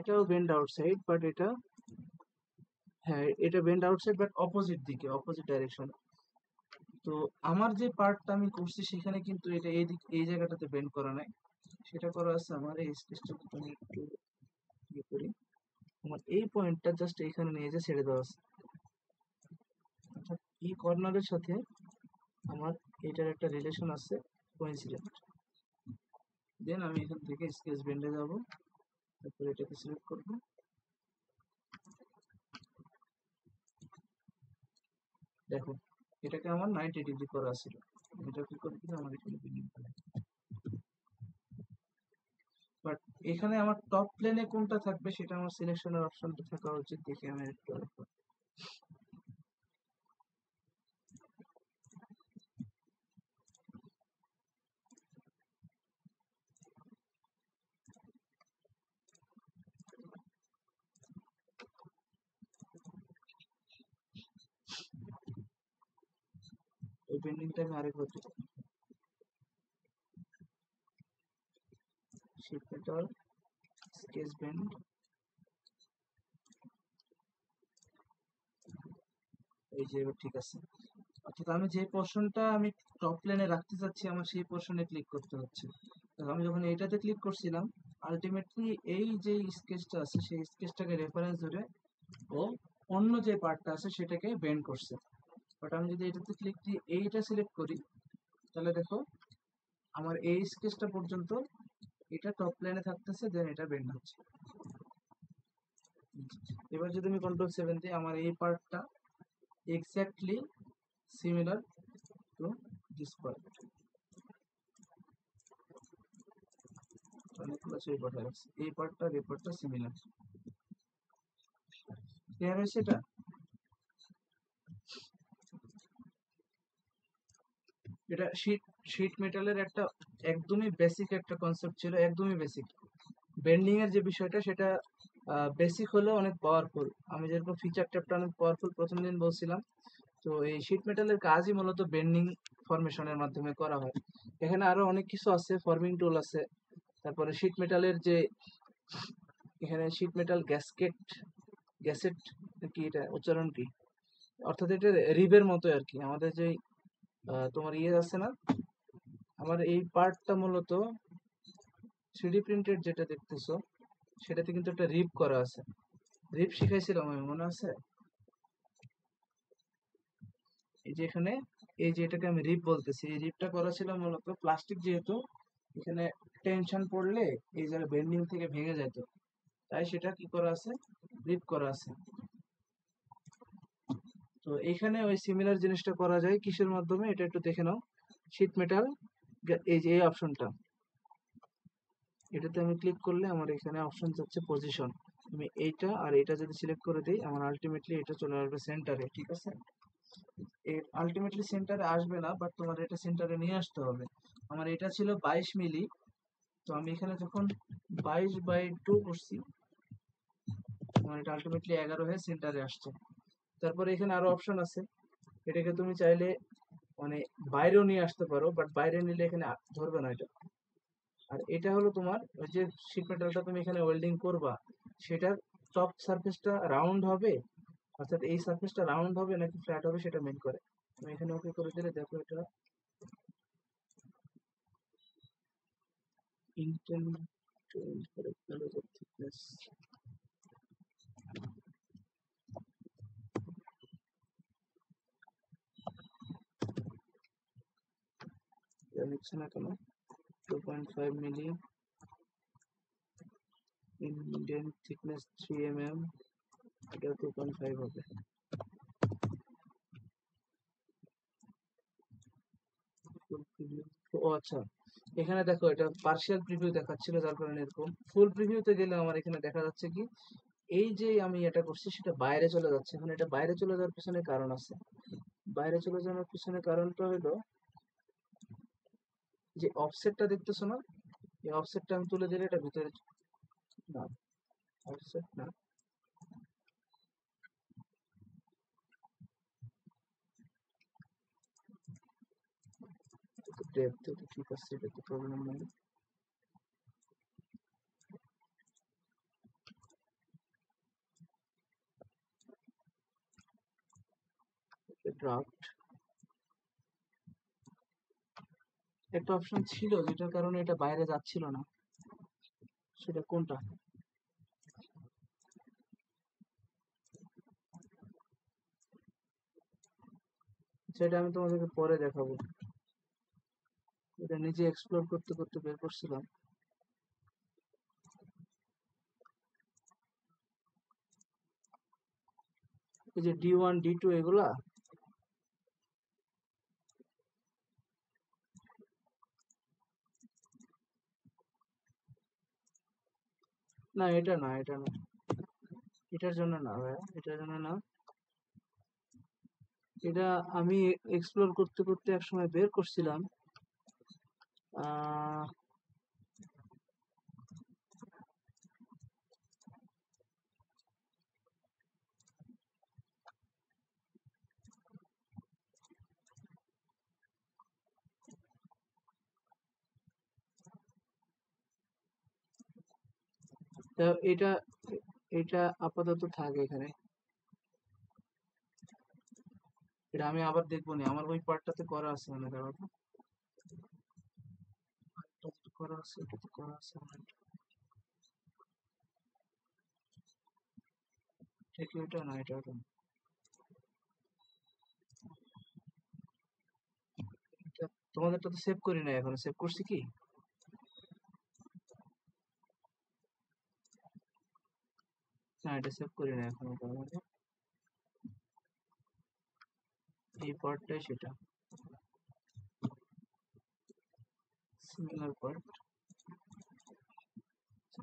এটাও বেন্ড আউটসাইড, বাট এটা, হ্যাঁ এটা বেন্ড আউটসাইড বাট অপোজিট দিকে, অপোজিট ডাইরেকশন। তো আমার যে পার্টটা আমি করছি সেখানে কিন্তু এটা এই দিক এই জায়গাটাতে বেন্ড করা নাই, সেটা করা আছে আমার এই স্কেচটা আমি একটু ইয়ে করি, আমার এই পয়েন্টটা জাস্ট এখানে নিয়ে যে ছেড়ে দেওয়া আছে, অর্থাৎ এই কর্নারের সাথে আমার এটার একটা রিলেশন আছে, কোইন্সিডেন্ট। দেন আমি এখান থেকে স্কেচ বেন্ডে যাব, তারপরে এটাকে সিলেক্ট করব। দেখো এটাকে আমার 90 ডিগ্রি করা ছিল, এটা কি করে দিলে আমার এখানে বেন্ডিং করে। বাট এখানে আমার টপ প্লেনে কোনটা থাকবে সেটা আমার সিলেকশনের অপশনটা থাকা উচিত, দেখে আমি একটু ওই বেন্ডিংটা আমি আরেকবার দেবো। শিফট মেটাল, স্কেচ বেন্ড, এই যে এবার ঠিক আছে। অর্থাৎ আমি যে পোর্শনটা আমি টপ প্লেনে রাখতে চাচ্ছি আমার সেই পোর্শনে ক্লিক করতে হচ্ছে। দেখো আমি যখন এইটাতে ক্লিক করছিলাম আলটিমেটলি এই যে স্কেচটা আছে সেই স্কেচটাকে রেফারেন্স ধরে ও অন্য যে পার্টটা আছে সেটাকে বেন্ড করছে। বাট আমি যদি এটাতে ক্লিক দিয়ে এইটা সিলেক্ট করি তাহলে দেখো আমার এই স্কেচটা পর্যন্ত এটা টপ প্লেনে থাকতেছে, দেন এটা বেন্ড হচ্ছে। এবার যদি আমি কন্ট্রোল 7 দিই আমার এই পার্টটা exactly similar to this part. অনেকগুলো ছবি পাঠা যাচ্ছে, এই পার্টটা এই পার্টটা সিমিলার। ক্লিয়ার হয়েছে এটা? এটা শীট শীট মেটালের একটা একদমই বেসিক একটা কনসেপ্ট ছিল, একদমই বেসিক। বেন্ডিং এর যে বিষয়টা সেটা বেসিক হলেও অনেক পাওয়ারফুল। আমি যেরকম ফিচার ট্যাপটা অনেক পাওয়ারফুল প্রথম দিন বলছিলাম, তো এই শীট মেটালের কাজই মূলত বেন্ডিং ফরমেশনের মাধ্যমে করা হয়। এখানে আরো অনেক কিছু আছে, ফর্মিং টুল আছে, তারপরে শীট মেটালের যে এখানে শীট মেটাল গ্যাসকেট গ্যাসেট কি এটা উচ্চারণ কি, অর্থাৎ এটা রিবের মতো আর কি। আমাদের যে তোমার ইয়ে আছে না, আমার এই পার্টটা মূলত 3D প্রিন্টেড যেটা দেখতেছো সেটাতে কিন্তু একটা রিপ করা আছে। রিপ শিখাইছিলাম আমি, মনে আছে? এই যে এখানে এই যে এটাকে আমি রিপ বলতেছি, এই রিপটা করা ছিল মূলত প্লাস্টিক, যেহেতু এখানে টেনশন পড়লে এই জায়গায় বেন্ডিং থেকে ভেঙে যেত, তাই সেটা কি করা আছে, রিপ করা আছে। তো এখানে ওই সিমিলার জিনিসটা করা যায় কিসের মাধ্যমে, এটা একটু দেখে নাও। শীট মেটাল, এই যে এই অপশনটা, এটাতে আমি ক্লিক করলে আমার এখানে অপশন যাচ্ছে পজিশন। আমি এইটা আর এটা যদি সিলেক্ট করে দিই আমার আলটিমেটলি এটা চলে আসবে সেন্টারে, ঠিক আছে? আলটিমেটলি সেন্টারে আসবে না, বাট তোমার এটা সেন্টারে নিয়ে আসতে হবে। আমার এটা ছিল 22 মিলি, তো আমি এখানে যখন 22/2 করছি আমার এটা আলটিমেটলি 11 হয়ে সেন্টারে আসছে। তারপরে এখানে আরো অপশন আছে, এটাকে তুমি চাইলে মানে বাইরেও নিয়ে আসতে পারো, বাট বাইরে নিলে এখানে ধরবে না এটা। আর এটা হলো তোমার ওই যে শীট মেটালটা তুমি এখানে ওয়েল্ডিং করবা সেটার টপ সারফেসটা রাউন্ড হবে, অর্থাৎ এই সারফেসটা রাউন্ড হবে নাকি ফ্ল্যাট হবে সেটা মেন করে। তুমি এখানে ওকে করে দিলে দেখো এটা intent to character thickness লিখছে না কেন, 2.5 মিলি indent thickness 3 mm, এটা 2.5 হবে। ও আচ্ছা, এখানে দেখো এটা পার্শিয়াল প্রিভিউ দেখাচ্ছিল যার কারণে এরকম। ফুল প্রিভিউতে গেলে আমার এখানে দেখা যাচ্ছে কি এই যে আমি এটা করছি সেটা বাইরে চলে যাচ্ছে। এখন এটা বাইরে চলে যাওয়ার পিছনে কারণ আছে। বাইরে চলে যাওয়ার পিছনে কারণটা হলো যে অফসেটটা দেখতেছো না, এই অফসেটটা আমি তুলে দিলে এটা ভিতরে, না অফসেট না, ডেপথ তো ঠিক আছে, এটা তো প্রবলেম নাই। ড্রাফট একটা অপশন ছিল যেটার কারণে এটা বাইরে যাচ্ছিল না, সেটা কোনটা? সেটা আমি তোমাদেরকে পরে দেখাবো, এটা নিজে এক্সপ্লোর করতে করতে বের করছিলাম। এই যে D1 D2 এগুলা, না এটা না, এটা না, এটার জন্য না ভাইয়া, এটার জন্য না। এটা আমি এক্সপ্লোর করতে করতে একসময় বের করছিলাম। আহ তা এটা এটা আপাতত থাকে এখানে, এটা আমি আবার দেখবো নি, আমার ওই পার্টটাতে করা আছে মানে দাঁড়াও তো, পার্টটাতে করা আছে, এটাতে করা আছে মানে ঠিক ওইটা না, এটা ওটা না। এটা তোমাদেরটা তো সেভ করি না, এখন সেভ করছি কি? না এটা সেভ করি না এখন, ওটা আমাদের এই পার্টটাই সেটা, সিমিলার পার্ট।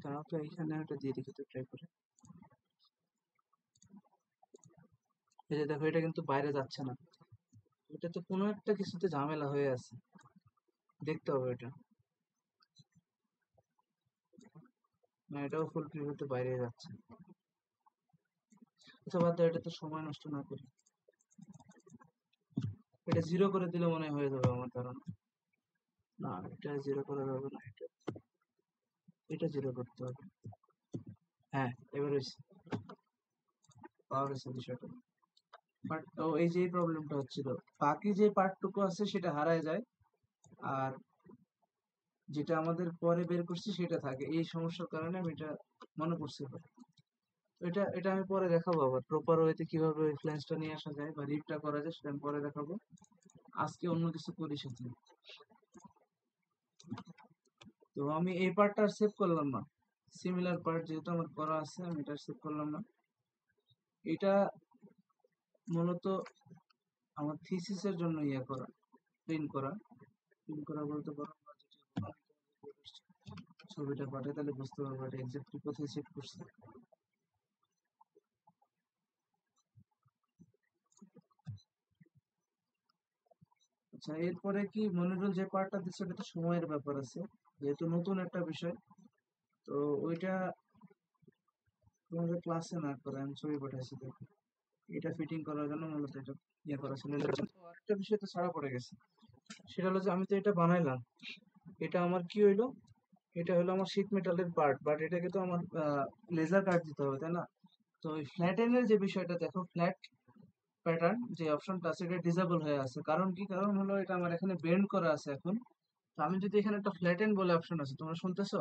দাঁড়াও তো, এইখানে একটা দিয়ে দেখি তো ট্রাই করে। এই যে দেখো, এটা কিন্তু বাইরে যাচ্ছে না, এটা তো কোনো একটা কিছুতে ঝামেলা হয়ে আছে, দেখতে হবে এটা। না এটাও ফুল প্রিভিউতে বাইরে যাচ্ছে। আচ্ছা বাদ দাও, এটা তো সময় নষ্ট না করি, এটা জিরো করে দিলে মনে হয় হয়ে যাবে আমার ধারণা। না এটা জিরো করা যাবে না, এটা এটা জিরো করতে হবে। হ্যাঁ এবার হয়েছে, পাওয়া গেছে বিষয়টা। বাট ও এই যে প্রবলেমটা হচ্ছিল, বাকি যে পার্টটুকু আছে সেটা হারায় যায়, আর যেটা আমাদের পরে বের করছি সেটা থাকে, এই সমস্যার কারণে আমি এটা মনে করছি এবার। এটা এটা আমি পরে দেখাবো, আবার প্রপার ওয়েতে কিভাবে ওই ফ্ল্যান্সটা নিয়ে আসা যায় বা রিপটা করা যায় সেটা আমি পরে দেখাবো। আজকে অন্য কিছু করি সাথে। তো আমি এই পার্টটা আর সেভ করলাম না, সিমিলার পার্ট যেহেতু আমার করা আছে আমি এটা সেভ করলাম না। এটা মূলত আমার থিসিসের জন্য ইয়ে করা, প্রিন্ট করা, প্রিন্ট করা বলতে পারো, বা যেটা আমি তোমাদেরকে ছবিটা পাঠাই তাহলে বুঝতে পারবো এটা এক্স্যাক্টলি কোথায় সেভ করছি। আচ্ছা এরপরে কি মনিরুল যে পার্টটা দিচ্ছে ওটা তো সময়ের ব্যাপার আছে, যেহেতু নতুন একটা বিষয়, তো ওইটা তোমাদের ক্লাসে না করে আমি ছবি পাঠাইছি দেখো, এটা ফিটিং করার জন্য মূলত এটা ইয়ে করা ছিল। তো আরেকটা বিষয় তো ছাড়া পড়ে গেছে, সেটা হলো যে আমি তো এটা বানাইলাম, এটা আমার কি হইলো, এটা হলো আমার শীট মেটালের পার্ট, বাট এটাকে তো আমার লেজার কাট দিতে হবে তাই না? তো ওই ফ্ল্যাটেনের যে বিষয়টা দেখো, ফ্ল্যাট প্যাটার্ন যে অপশনটা আছে এটা ডিসেবল হয়ে আছে, কারণ কি, কারণ হলো এটা আমার এখানে বেন্ড করা আছে এখন। তো আমি যদি এখানে একটা ফ্ল্যাটেন বলে অপশন আছে, তোমরা শুনতেছো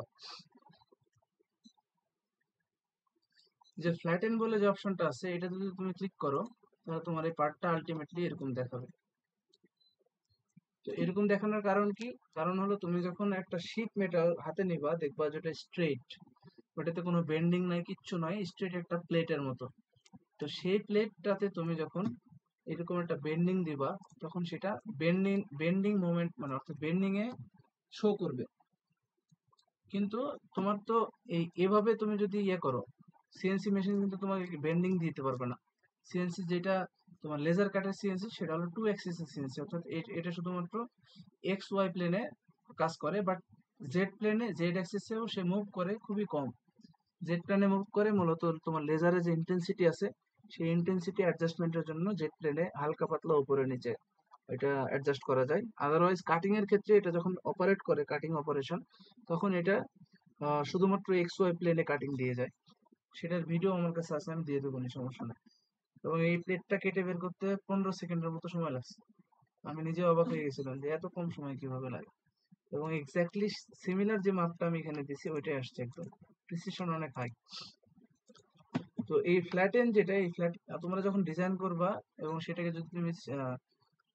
যে ফ্ল্যাটেন বলে যে অপশনটা আছে, এটা যদি তুমি ক্লিক করো তাহলে তোমার এই পার্টটা আলটিমেটলি এরকম দেখাবে। তো এরকম দেখানোর কারণ কি, কারণ হলো তুমি যখন একটা শীট মেটাল হাতে নিবা দেখবা যেটা স্ট্রেট, ওটাতে কোনো বেন্ডিং নাই, কিচ্ছু নাই, স্ট্রেট একটা প্লেটের মতো। তো সেই প্লেটটাতে তুমি যখন এরকম একটা বেন্ডিং দিবা, তখন সেটা বেন্ডিং বেন্ডিং মোমেন্ট মানে অর্থাৎ বেন্ডিং এ শো করবে। কিন্তু তোমার তো এই এভাবে তুমি যদি ইয়ে করো, সিএনসি মেশিন কিন্তু তোমাকে বেন্ডিং দিতে পারবে না। সিএনসি যেটা তোমার লেজার কাটার সিএনসি সেটা হলো টু অ্যাক্সিস সিএনসি, অর্থাৎ এটা শুধুমাত্র এক্স ওয়াই প্লেনে কাজ করে, বাট জেড প্লেনে জেড অ্যাক্সিসেও সে মুভ করে খুবই কম। জেড প্লেনে মুভ করে মূলত তোমার লেজারের যে ইন্টেন্সিটি আছে সেই ইন্টেন্সিটি অ্যাডজাস্টমেন্টের জন্য জেড প্লেনে হালকা পাতলা উপরে নিচে এটা অ্যাডজাস্ট করা যায়। আদারওয়াইজ কাটিং এর ক্ষেত্রে এটা যখন অপারেট করে কাটিং অপারেশন, তখন এটা শুধুমাত্র এক্স ওয়াই প্লেনে কাটিং দিয়ে যায়। সেটার ভিডিও আমার কাছে আছে, আমি দিয়ে দেবো নি, সমস্যা নেই। এবং এই প্লেটটা কেটে বের করতে 15 সেকেন্ডের মতো সময় লাগছে, আমি নিজে অবাক হয়ে গেছিলাম যে এত কম সময় কিভাবে লাগে। এবং এক্স্যাক্টলি সিমিলার যে মাপটা আমি এখানে দিছি ওইটাই আসছে, একদম প্রিসিশন অনেক হাই। তো এই ফ্ল্যাট এন্ড যেটা, এই ফ্ল্যাট তোমরা যখন ডিজাইন করবা এবং সেটাকে যদি তুমি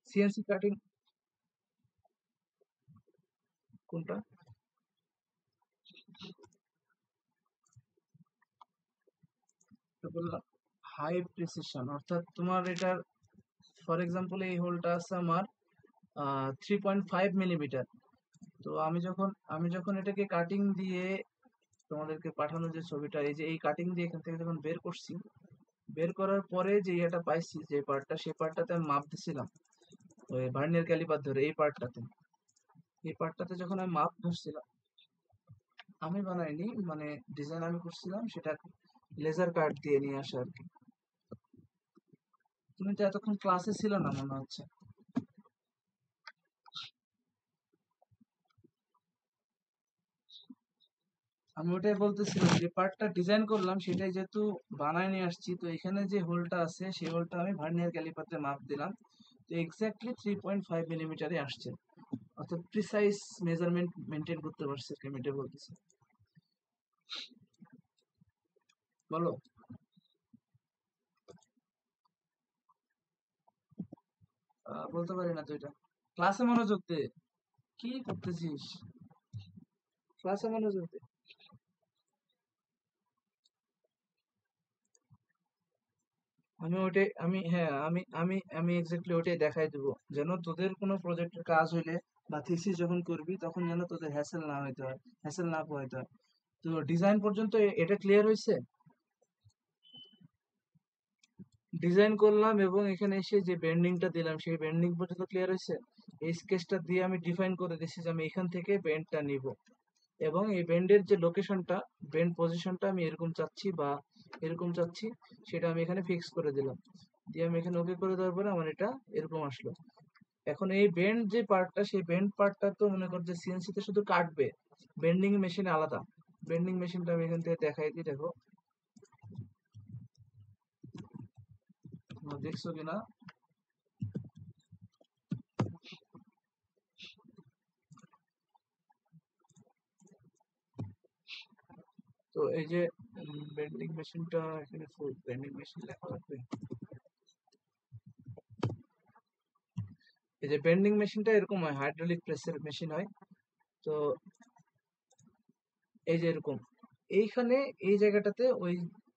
সিএনসি কাটিং, কোনটা বললাম, হাই প্রিসিশন অর্থাৎ তোমার এটার ফর এক্সাম্পল এই হোলটা আছে আমার 3.5 মিলিমিটার। তো আমি যখন এটাকে কাটিং দিয়ে তোমাদেরকে পাঠানো যে ছবিটা, এই যে এই কাটিং দিয়ে এখান থেকে যখন বের করছি, বের করার পরে যে ইয়েটা পাইছি যে পার্টটা, সেই পার্টটাতে আমি মাপ দিছিলাম ওই ভার্নিয়ার ক্যালিপার ধরে, এই পার্টটাতে যখন আমি মাপ ধরছিলাম, আমি বানাইনি মানে ডিজাইন আমি করছিলাম সেটা লেজার কাট দিয়ে নিয়ে আসা আর কি। তুমি তো এতক্ষণ ক্লাসে ছিল না মনে হচ্ছে। আমি ওটাই বলতেছিলাম যে পার্টটা ডিজাইন করলাম সেটাই যেহেতু বানায় নিয়ে আসছি, তো এখানে যে হোলটা আছে সেই হোলটা আমি ভার্নিয়ার ক্যালিপারে মাপ দিলাম, তো এক্স্যাক্টলি 3.5 মিলিমিটারে আসছে, অর্থাৎ প্রিসাইজ মেজারমেন্ট মেনটেন করতে পারছে, এটা বলতেছে। বলো। বলতে পারি না তো এটা। ক্লাসে মনোযোগ দে। কি করতেছিস? ক্লাসে মনোযোগ দে। আমি ওটাই, আমি হ্যাঁ আমি আমি আমি এক্স্যাক্টলি ওটাই দেখাই দেবো, যেন তোদের কোনো প্রজেক্টের কাজ হইলে বা থিসিস যখন করবি তখন যেন তোদের হ্যাসেল না হইতে হয়, হ্যাসেল না পোহাইতে হয়। তো ডিজাইন পর্যন্ত এটা ক্লিয়ার হয়েছে। ডিজাইন করলাম এবং এখানে এসে যে বেন্ডিংটা দিলাম সেই বেন্ডিং পর্যন্ত ক্লিয়ার হয়েছে। এই স্কেচটা দিয়ে আমি ডিফাইন করে দিচ্ছি যে আমি এখান থেকে বেন্ডটা নিব, এবং এই বেন্ডের যে লোকেশনটা, বেন্ড পজিশনটা আমি এরকম চাচ্ছি বা এরকম চাচ্ছি, সেটা আমি এখানে ফিক্স করে দিলাম। দিয়ে আমি এখানে ওকে করে দেওয়ার পরে আমার এটা এরকম আসলো। এখন এই বেন্ড যে পার্টটা, সেই বেন্ড পার্টটা তো মনে কর যে সিএনসি তে শুধু কাটবে, বেন্ডিং মেশিনে আলাদা। বেন্ডিং মেশিনটা আমি এখান থেকে দেখাই দিই, দেখো তোমরা দেখছো কিনা। তো এই যে বেন্ডিং মেশিনটা, এখানে ফুল বেন্ডিং মেশিন লেখা লাগবে। এই যে বেন্ডিং মেশিনটা এরকম হয়, হাইড্রোলিক প্রেসের মেশিন হয়। তো এই যে এরকম, এইখানে এই জায়গাটাতে ওই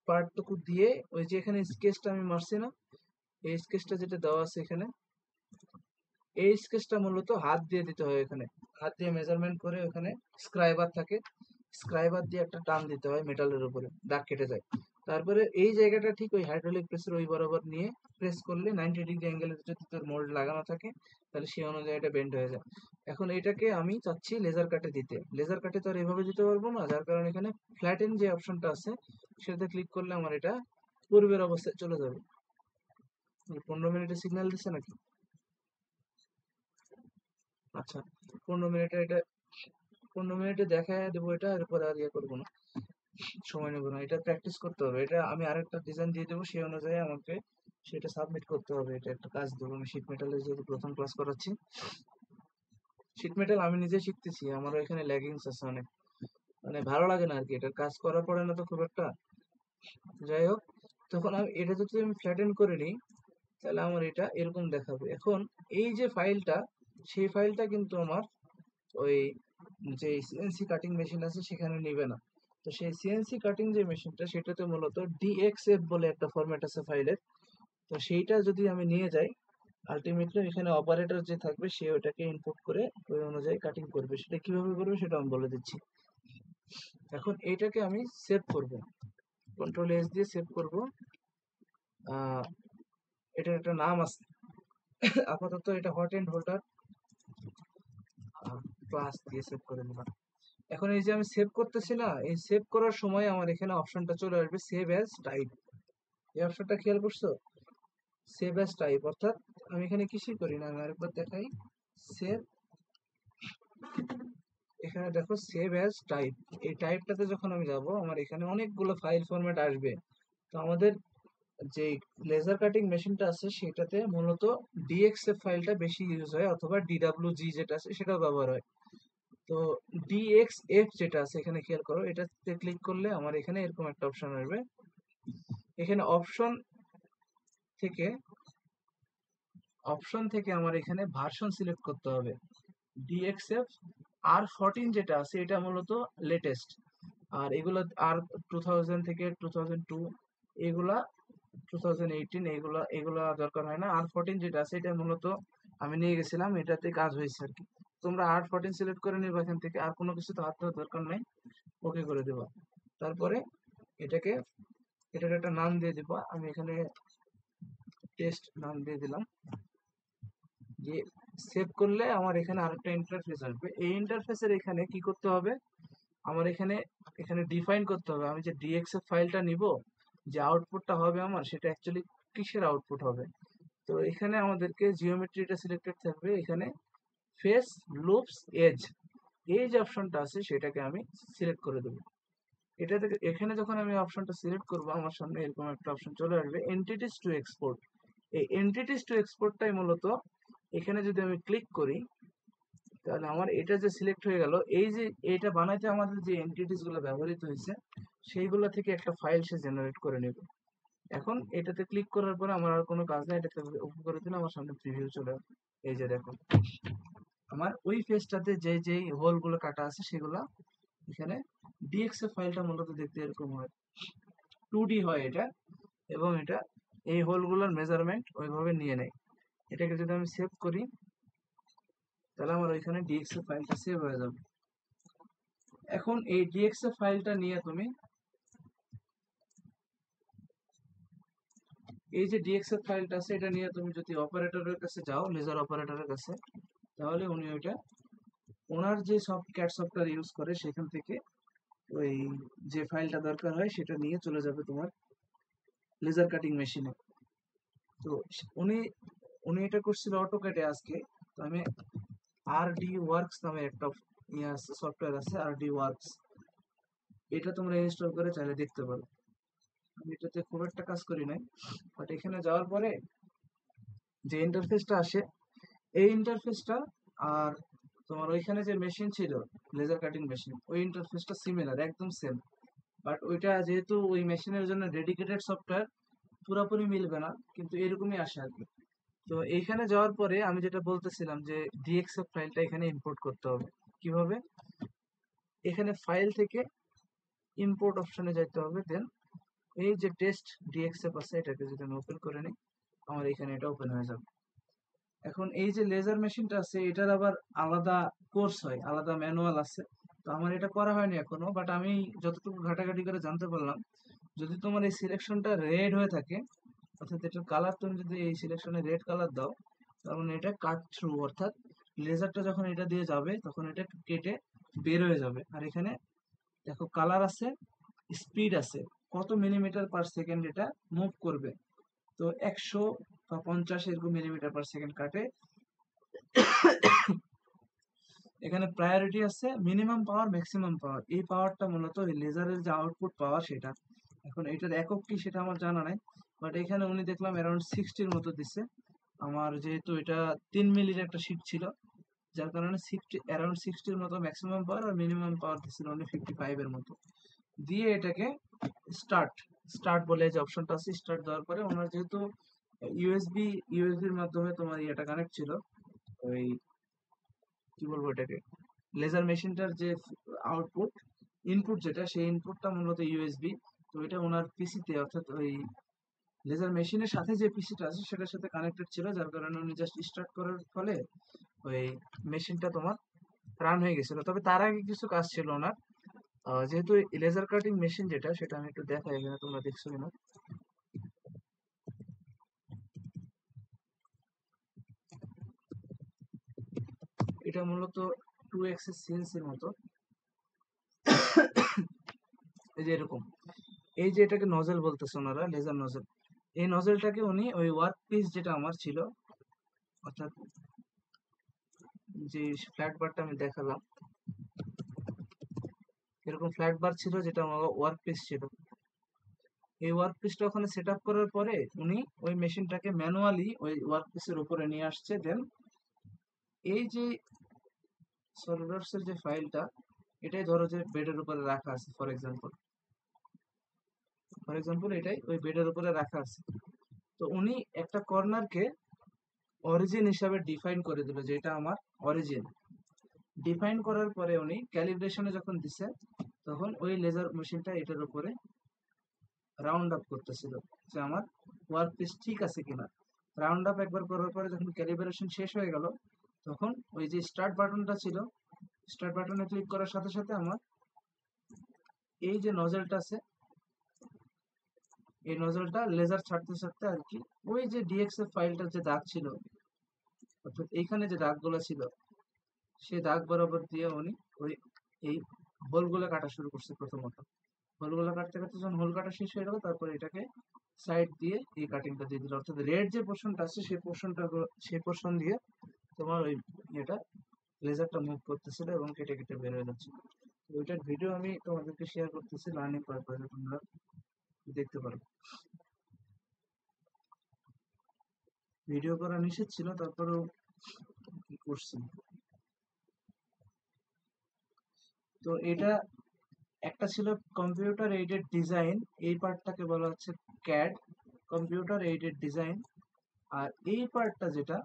পার্টটুকু দিয়ে, ওই যে এখানে স্কেচটা আমি মারছি না, এই স্কেচটা যেটা দেওয়া আছে এখানে, এই স্কেচটা মূলত হাত দিয়ে দিতে হয়। এখানে হাত দিয়ে মেজারমেন্ট করে, ওখানে স্ক্রাইবার থাকে, স্ক্রাইবার দিয়ে একটা টান দিতে হয় মেটালের উপরে, দাগ কেটে যায়। তারপরে এই জায়গাটা ঠিক ওই হাইড্রোলিক প্রেসের ওই বরাবর নিয়ে প্রেস করলে 90 ডিগ্রি অ্যাঙ্গেলে যদি তোর মোল্ড লাগানো থাকে, তাহলে সেই অনুযায়ী এটা বেন্ড হয়ে যায়। এখন এটাকে আমি চাচ্ছি লেজার কাটে দিতে। লেজার কাটে তো আর এভাবে দিতে পারবো না, যার কারণে এখানে ফ্ল্যাটেন যে অপশনটা আছে সেটাতে ক্লিক করলে আমার এটা পূর্বের অবস্থায় চলে যাবে। 15 মিনিটে সিগন্যাল দিচ্ছে নাকি? আচ্ছা, 15 মিনিটে এটা, 15 মিনিটে দেখায় দেবো এটা, এরপরে আর ইয়ে করবো না, সময় নেবো না। এটা প্র্যাকটিস করতে হবে। এটা আমি আরেকটা ডিজাইন দিয়ে দেবো, সেই অনুযায়ী আমাকে সেটা সাবমিট করতে হবে। এটা একটা কাজ দেবো আমি, শিট মেটালের যেহেতু প্রথম ক্লাস করাচ্ছি। শিট মেটাল আমি নিজে শিখতেছি, আমারও এখানে ল্যাগিংস আছে অনেক, মানে ভালো লাগে না আর কি, এটার কাজ করা পড়ে না তো খুব একটা। যাই হোক, তখন আমি এটা যদি আমি ফ্ল্যাটেন করে নিই, তাহলে আমার এটা এরকম দেখাবে। এখন এই যে ফাইলটা, সেই ফাইলটা কিন্তু আমার ওই যে সিএনসি কাটিং মেশিন আছে সেখানে নিবে না। তো সেই সিএনসি কাটিং যে মেশিনটা, সেটাতে মূলত ডিএক্সএফ বলে একটা ফরম্যাট আছে ফাইলের। তো সেইটা যদি আমি নিয়ে যাই, আলটিমেটলি এখানে অপারেটর যে থাকবে সে ওটাকে ইনপুট করে ওই অনুযায়ী কাটিং করবে। সেটা কিভাবে করবে সেটা আমি বলে দিচ্ছি। এখন এইটাকে আমি সেভ করব, কন্ট্রোল এস দিয়ে সেভ করব। আহ এটার একটা নাম আছে, আপাতত এটা হট এন্ড হোল্ডার ক্লাস দিয়ে সেভ করে দিলাম। এখন এই যে আমি সেভ করতেছি না, এই সেভ করার সময় আমার এখানে অপশনটা চলে আসবে সেভ অ্যাজ টাইপ। এই অপশনটা খেয়াল করছো? সেভ অ্যাজ টাইপ, অর্থাৎ আমি এখানে কিছুই করি না, আমি আরেকবার দেখাই। সেভ, এখানে দেখো সেভ অ্যাজ টাইপ, এই টাইপটাতে যখন আমি যাব, আমার এখানে অনেকগুলো ফাইল ফরম্যাট আসবে। তো আমাদের যে লেজার কাটিং মেশিনটা আছে সেটাতে মূলত ডিএক্সএফ ফাইলটা বেশি ইউজ হয়, অথবা ডিডাব্লিউজি যেটা আছে সেটাও ব্যবহার হয়। তো ডিএক্সএফ যেটা আছে এখানে খেয়াল করো, এটাতে ক্লিক করলে আমার এখানে এরকম একটা অপশন আসবে। এখানে থেকে অপশন থেকে আমার এখানে ভার্সন সিলেক্ট করতে হবে। ডিএক্সএফ R14 যেটা আছে এটা মূলত লেটেস্ট, আর এগুলো আর 2000 থেকে 2002, এগুলা 2018, এগুলা এগুলা দরকার হয় না। R14 যেটা আছে এটা মূলত আমি নিয়ে গেছিলাম, এটাতে কাজ হয়েছে আর কি। তোমরা R14 সিলেক্ট করে নিবা এখান থেকে, আর কোনো কিছু তো হাত দেওয়ার দরকার নেই, ওকে করে দেবা। তারপরে এটাকে, এটার একটা নাম দিয়ে দিবা, আমি এখানে টেস্ট নাম দিয়ে দিলাম। দিয়ে সেভ করলে আমার এখানে আরেকটা ইন্টারফেস আসবে। এই ইন্টারফেসের এখানে কি করতে হবে, আমার এখানে এখানে ডিফাইন করতে হবে আমি যে ডিএক্সএফ ফাইলটা নিব, যে আউটপুটটা হবে আমার সেটা অ্যাকচুয়ালি কিসের আউটপুট হবে। তো এখানে আমাদেরকে জিওমেট্রিটা সিলেক্টেড থাকবে, এখানে ফেস, লুপস, এজ, এই যে অপশনটা আছে সেটাকে আমি সিলেক্ট করে দেবো। এটা থেকে এখানে যখন আমি অপশনটা সিলেক্ট করব, আমার সামনে এরকম একটা অপশন চলে আসবে, এন্টিটিস টু এক্সপোর্ট। এই এন্টিটিস টু এক্সপোর্টটাই মূলত এখানে যদি আমি ক্লিক করি তাহলে আমার এটা যে সিলেক্ট হয়ে গেল, এই যে এটা বানাইতে আমাদের যে এন্টিটিস গুলো ব্যবহৃত হয়েছে সেইগুলো থেকে একটা ফাইল সে জেনারেট করে নেবে। এখন এটাতে ক্লিক করার পরে আমার আর কোনো কাজ নাই, এটাতে ওপেন করে দিলে আমার সামনে প্রিভিউ চলে আসবে। এই যে দেখো আমার ওই পেজটাতে যে যে হোল গুলো কাটা আছে সেগুলা এখানে ডিএক্সএফ ফাইলটা মূলত দেখতে এরকম হয়, 2D হয় এটা, এবং এটা এই হোলগুলোর মেজারমেন্ট ওইভাবে নিয়ে নেয়। এটাকে যদি আমি সেভ করি তাহলে আমার ওইখানে ডিএক্সএফ ফাইলটা সেভ হয়ে যাবে। এখন এই ডিএক্সএফ ফাইলটা নিয়ে তুমি এই যে ডিএক্সএফ ফাইলটা আছে এটা নিয়ে তুমি যদি অপারেটরের কাছে যাও, লেজার অপারেটরের কাছে, তাহলে উনি ওইটা ওনার যে ক্যাট সফটওয়্যার ইউজ করে সেখান থেকে ওই যে ফাইলটা দরকার হয় সেটা নিয়ে চলে যাবে তোমার লেজার কাটিং মেশিনে। তো উনি উনি এটা করছিল অটোক্যাডে আজকে। তো আমি আরডি ওয়ার্কস নামে একটা ইয়ে আছে, সফটওয়্যার আছে আরডি ওয়ার্কস, এটা তোমরা ইনস্টল করে চাইলে দেখতে পারো। আমি এটাতে খুব একটা কাজ করি নাই, বাট এখানে যাওয়ার পরে যে ইন্টারফেসটা আসে এই ইন্টারফেসটা আর তোমার ওইখানে যে মেশিন ছিল লেজার কাটিং মেশিন ওই ইন্টারফেসটা সিমিলার, একদম সেম। বাট ওইটা যেহেতু ওই মেশিনের জন্য ডেডিকেটেড সফটওয়্যার পুরোপুরি মিলবে না, কিন্তু এরকমই আসে আর কি। তো এইখানে যাওয়ার পরে আমি যেটা বলতেছিলাম যে ডিএক্সএফ ফাইলটা এখানে ইম্পোর্ট করতে হবে। কিভাবে? এখানে ফাইল থেকে ইম্পোর্ট অপশনে যেতে হবে, দেন এই যে টেস্ট ডিএক্সএফ আছে এটাকে যদি আমি ওপেন করে নিই আমার এখানে এটা ওপেন হয়ে যাবে। এখন এই যে লেজার মেশিনটা আছে এটার আবার আলাদা কোর্স হয়, আলাদা ম্যানুয়াল আছে। তো আমার এটা করা হয়নি এখনো, বাট আমি যতটুকু ঘাটাঘাটি করে জানতে পারলাম যদি তোমার এই সিলেকশনটা রেড হয়ে থাকে, অর্থাৎ এটার কালার তুমি যদি এই সিলেকশনে রেড কালার দাও, তার মানে এটা কাট থ্রু, অর্থাৎ লেজারটা যখন এটা দিয়ে যাবে তখন এটা কেটে বের হয়ে যাবে। আর এখানে দেখো কালার আছে, স্পিড আছে, কত মিলিমিটার পার সেকেন্ড এটা মুভ করবে। তো 100 বা 50 এরকম মিলিমিটার পার সেকেন্ড কাটে। এখানে প্রায়োরিটি আছে মিনিমাম পাওয়ার, ম্যাক্সিমাম পাওয়ার। এই পাওয়ারটা মূলত এই লেজারের যে আউটপুট পাওয়ার সেটা, এখন এটার একক কি সেটা আমার জানা নাই, বাট এখানে উনি দেখলাম অ্যারাউন্ড 60-র মতো দিচ্ছে। আমার যেহেতু এটা 3 মিলির একটা শিট ছিল যার কারণে 60-র মতো ম্যাক্সিমাম পাওয়ার, আর মিনিমাম পাওয়ার দিচ্ছিল উনি 55-এর মতো দিয়ে এটাকে স্টার্ট স্টার্ট বলে যে অপশনটা আছে, স্টার্ট দেওয়ার পরে ওনার যেহেতু ইউএসবির মাধ্যমে তোমার ইয়েটা কানেক্ট ছিল, ওই কি বলবো এটাকে, লেজার মেশিনটার যে আউটপুট ইনপুট যেটা সেই ইনপুটটা মূলত ইউএসবি। তো এটা ওনার পিসিতে, অর্থাৎ ওই লেজার মেশিনের সাথে যে পিসিটা আছে সেটার সাথে কানেক্টেড ছিল, যার কারণে উনি জাস্ট স্টার্ট করার ফলে ওই মেশিনটা তোমার রান হয়ে গেছিল। তবে তার আগে কিছু কাজ ছিল ওনার, যেহেতু লেজার কাটিং মেশিন যেটা সেটা আমি একটু দেখাই এখানে, তোমরা দেখছো কিনা। এটা মূলত 2 এক্সেস সিএনসির মতো, এই যে এরকম, এই যে এটাকে নজেল বলতেছে ওনারা, লেজার নজেল। এই নজেলটাকে উনি ওই ওয়ার্ক পিস যেটা আমার ছিল, অর্থাৎ যে ফ্ল্যাট বারটা আমি দেখালাম, এরকম ফ্ল্যাট বার ছিল যেটা আমার ওয়ার্ক পিস ছিল, এই ওয়ার্ক পিসটা ওখানে সেট আপ করার পরে উনি ওই মেশিনটাকে ম্যানুয়ালি ওই ওয়ার্ক পিসের উপরে নিয়ে আসছে। দেন এই যে সলিডওয়ার্কস এর যে ফাইলটা, এটাই ধরো যে বেডের উপরে রাখা আছে, ফর এক্সাম্পল এটাই ওই বেডের উপরে রাখা আছে। তো উনি একটা কর্নারকে অরিজিন হিসাবে ডিফাইন করে দিল যে এটা আমার অরিজিন। ডিফাইন করার পরে উনি ক্যালিব্রেশনে যখন দিছে তখন ওই লেজার মেশিনটা এটার উপরে রাউন্ড আপ করতেছিল যে আমার ওয়ার্ক পিস ঠিক আছে কিনা। রাউন্ড আপ একবার করার পরে যখন ক্যালিব্রেশন শেষ হয়ে গেল তখন ওই যে স্টার্ট বাটনটা ছিল, স্টার্ট বাটনে ক্লিক করার সাথে সাথে আমার এই যে নজলটা আছে এই নজলটা লেজার ছাড়তে ছাড়তে আর কি ওই যে ডিএক্সএফ ফাইলটার যে দাগ ছিল, অর্থাৎ এইখানে যে দাগগুলো ছিল সেই দাগ বরাবর দিয়ে উনি ওই এই হোলগুলো কাটা শুরু করছে। প্রথমত হোলগুলো কাটতে কাটতে যখন হোল কাটা শেষ হয়ে গেল তারপরে এটাকে সাইড দিয়ে এই কাটিংটা দিয়ে দিল, অর্থাৎ রেড যে পোর্শনটা আছে সেই পোর্শন দিয়ে তোমার ওই এটা লেজারটা মুভ করতেছিল এবং কেটে কেটে বের হয়ে যাচ্ছে। ওইটার ভিডিও আমি তোমাদেরকে শেয়ার করতেছি লার্নিং পারপাসে, তোমরা দেখতে পারো। ভিডিও করা নিষেধ ছিল, তারপরেও কি করছি। তো এটা একটা ছিল কম্পিউটার এইডেড ডিজাইন, এই পার্টটাকে বলা হচ্ছে ক্যাড, কম্পিউটার এইডেড ডিজাইন। আর এই পার্টটা যেটা,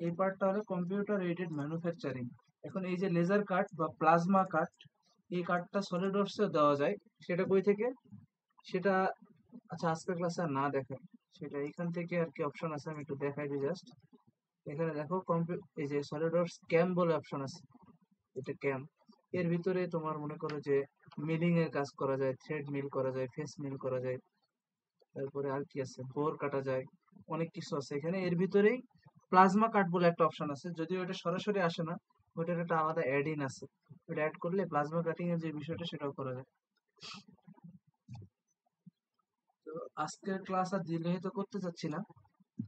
এই পার্টটা হলো কম্পিউটার এইডেড ম্যানুফ্যাকচারিং। এখন এই যে লেজার কাট বা প্লাজমা কাট, এই কাটটা সলিডওয়ার্কসেও দেওয়া যায়। সেটা কই থেকে, সেটা আচ্ছা আজকের ক্লাসে আর না দেখায়, সেটা এখান থেকে আর কি অপশন আছে, আমি একটু দেখাই দিই জাস্ট। এখানে দেখো এই যে সলিডওয়ার্কস ক্যাম বলে অপশন আছে, এটা ক্যাম। এর ভিতরে তোমার মনে করো যে মিলিং এর কাজ করা যায়, থ্রেড মিল করা যায়, ফেস মিল করা যায়, তারপরে আর কি আছে, বোর কাটা যায়, অনেক কিছু আছে এখানে। এর ভিতরেই প্লাজমা কাট বলে একটা অপশন আছে, যদিও এটা সরাসরি আসে না, ওটার একটা আলাদা অ্যাড ইন আছে, ওটা অ্যাড করলে প্লাজমা কাটিং এর যে বিষয়টা সেটাও করা যায়। তো আজকের ক্লাস আর দীর্ঘায়িত করতে চাচ্ছি না,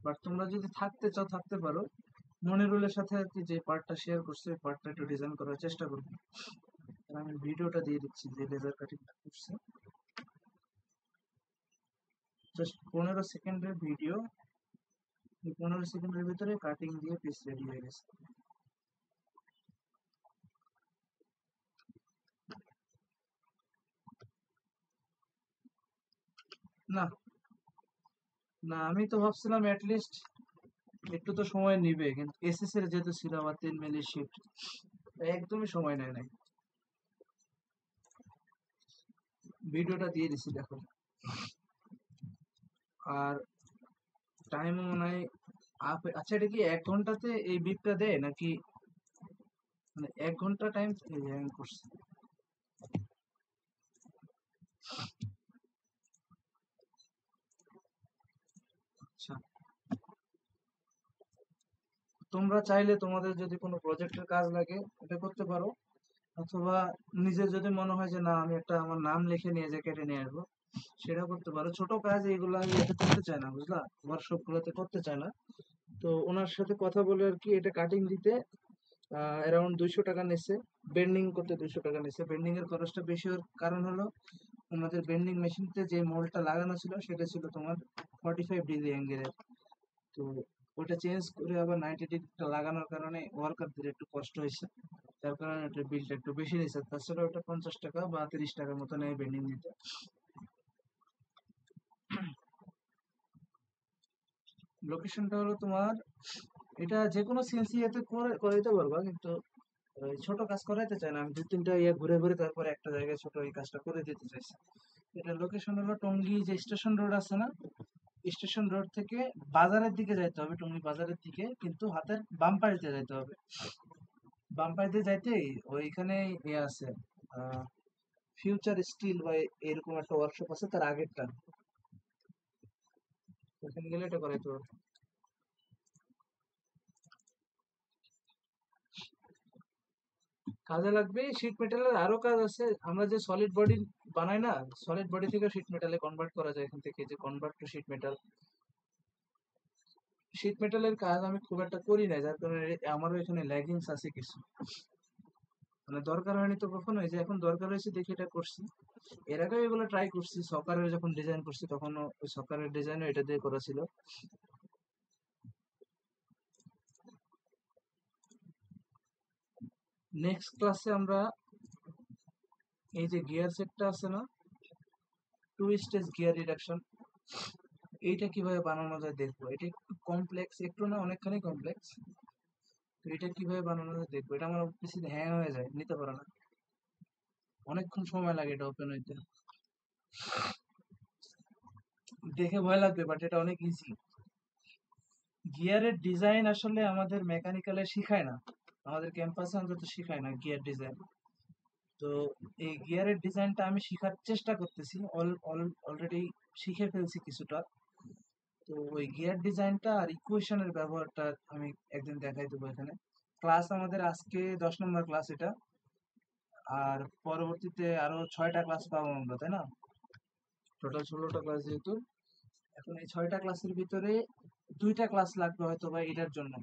বাট তোমরা যদি থাকতে চাও থাকতে পারো। মনিরুলের সাথে আর কি যে পার্টটা শেয়ার করছে ওই পার্টটা একটু ডিজাইন করার চেষ্টা করবো। আর আমি ভিডিওটা দিয়ে দিচ্ছি যে লেজার কাটিংটা করছে, জাস্ট 15 সেকেন্ডের ভিডিও। এই 15 সেকেন্ডের ভিতরে কাটিং দিয়ে পিস রেডি হয়ে গেছে। না না, আমি তো ভাবছিলাম লিস্ট একটু তো সময় নিবে, কিন্তু এসএস এর যেহেতু ছিল আবার 3 মিলি শিফট, একদমই সময় নেয় নাই। ভিডিওটা দিয়ে দিছি দেখো। আর টাইমও মনে হয় আচ্ছা এটা কি 1 ঘন্টাতে এই বিটটা দেয় নাকি, মানে 1 ঘন্টা টাইম করছে। আচ্ছা, তোমরা চাইলে তোমাদের যদি কোনো প্রজেক্টের কাজ লাগে এটা করতে পারো, অথবা নিজের যদি মনে হয় যে না আমি একটা আমার নাম লিখে নিয়ে যে কেটে নিয়ে আসবো, সেটা করতে পারো। ছোট কাজ এইগুলো ইয়েতে করতে চায় না, বুঝলা, ওয়ার্কশপ গুলোতে করতে চায় না। তো ওনার সাথে কথা বলে আর কি এটা কাটিং দিতে অ্যারাউন্ড 200 টাকা নিচ্ছে, বেন্ডিং করতে 200 টাকা নিচ্ছে। বেন্ডিং এর খরচটা বেশি হওয়ার কারণ হলো আমাদের বেন্ডিং মেশিনতে যে মোল্ডটা লাগানো ছিল সেটা ছিল তোমার 45 ডিগ্রি অ্যাঙ্গেলের। তো ওটা চেঞ্জ করে আবার 90 ডিগ্রিটা লাগানোর কারণে ওয়ার্কারদের একটু কষ্ট হয়েছে, যার কারণে ওটার বিলটা একটু বেশি নিচ্ছে। তাছাড়া ওটা 50 টাকা বা 30 টাকার মতো নেয় বেন্ডিং দিতে। লোকেশনটা হলো তোমার, এটা যে কোনো সিএনসি এতে করে দিতে পারবা, কিন্তু ওই ছোট কাজ করাইতে চায় না। আমি 2-3টা ইয়ে ঘুরে ঘুরে তারপরে একটা জায়গায় ছোট এই কাজটা করে দিতে চাইছি। এটা লোকেশন হলো টঙ্গী যে স্টেশন রোড আছে না, স্টেশন রোড থেকে বাজারের দিকে যাইতে হবে, টঙ্গী বাজারের দিকে, কিন্তু হাতের বাম পাশ দিয়ে যাইতে হবে। বাম পাশ দিয়ে যাইতেই ওইখানে ইয়ে আছে, ফিউচার স্টিল বা এরকম একটা ওয়ার্কশপ আছে তার আগেরটা, ওখানে গেলে এটা করাইতে হবে। কাজে লাগবে শীট মেটালের আরো কাজ আছে। আমরা যে সলিড বডি বানাই না, সলিড বডি থেকে শীট মেটালে কনভার্ট করা যায় এখান থেকে, যে convert to sheet metal. Sheet মেটালের কাজ আমি খুব একটা করি না, যার কারণে আমারও এখানে ল্যাগিংস আছে কিছু, মানে দরকার হয়নি তো কখনো, এই যে এখন দরকার হয়েছে দেখি এটা করছি। এর আগে এগুলো ট্রাই করছি, সকারের যখন ডিজাইন করছি তখনও ওই সকারের ডিজাইনও এটা দিয়ে করা ছিল। নেক্সট ক্লাসে আমরা এই যে গিয়ার সেটটা আছে না, 2 স্টেজ গিয়ার রিডাকশন, এইটা কিভাবে বানানো যায় দেখবো। এটা একটু কমপ্লেক্স, একটু না অনেকখানি কমপ্লেক্স। তো এটা কিভাবে বানানো যায় দেখবো। এটা আমার পিসিতে হ্যাং হয়ে যায়, নিতে পারে না, অনেকক্ষণ সময় লাগে এটা ওপেন হইতে। দেখে ভয় লাগবে বাট এটা অনেক ইজি। গিয়ারের ডিজাইন আসলে আমাদের মেকানিক্যালে শিখায় না, আমাদের ক্যাম্পাসে অন্তত শিখায় না গিয়ার ডিজাইন। তো এই গিয়ারের ডিজাইনটা আমি শিখার চেষ্টা করতেছি, অলরেডি শিখে ফেলছি কিছুটা। তো ওই গিয়ার ডিজাইনটা আর ইকুয়েশনের ব্যবহারটা আমি একদিন দেখাই দেবো এখানে। ক্লাস আমাদের আজকে 10 নম্বর ক্লাস এটা, আর পরবর্তীতে আরো 6টা ক্লাস পাবো আমরা, তাই না? টোটাল 16টা ক্লাস যেহেতু, এখন এই 6টা ক্লাসের ভিতরে 2টা ক্লাস লাগবে হয়তো বা এটার জন্য,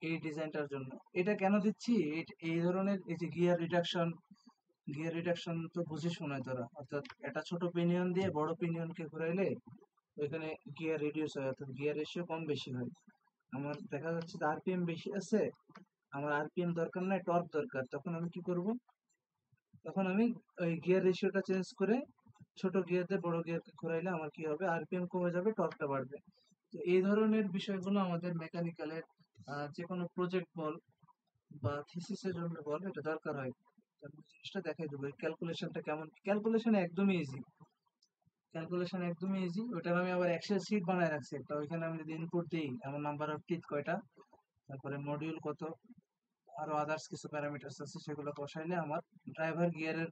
এই ডিজাইনটার জন্য। এটা কেন দিচ্ছি, এই ধরনের এই যে গিয়ার রিডাকশন তো বুঝিস মনে হয় তোরা, অর্থাৎ একটা ছোট পিনিয়ন দিয়ে বড় পিনিয়নকে ঘুরাইলে ওইখানে গিয়ার রিডিউস হয়, অর্থাৎ গিয়ার রেশিও কম বেশি হয়। আমার দেখা যাচ্ছে যে আরপিএম বেশি আছে, আমার আরপিএম দরকার নাই, টর্ক দরকার, তখন আমি কি করব, তখন আমি ওই গিয়ার রেশিওটা চেঞ্জ করে ছোট গিয়ার দিয়ে বড় গিয়ারকে ঘোরাইলে আমার কি হবে, আরপিএম কমে যাবে, টর্কটা বাড়বে। তো এই ধরনের বিষয়গুলো আমাদের মেকানিক্যালের যে কোনো প্রজেক্ট বল বা থিসিসের জন্য বল, এটা দরকার হয়। তো আমি জিনিসটা দেখাই দেবো, এই ক্যালকুলেশনটা কেমন। ক্যালকুলেশন একদমই ইজি, ক্যালকুলেশন একদমই ইজি। ওটার আমি আবার এক্সেল শিট বানায় রাখছি একটা, ওইখানে আমি যদি ইনপুট দিই আমার নাম্বার অফ টিথ কয়টা, তারপরে মডিউল কত, আরো আদার্স কিছু প্যারামিটারস আছে, সেগুলো বসাইলে আমার ড্রাইভার গিয়ারের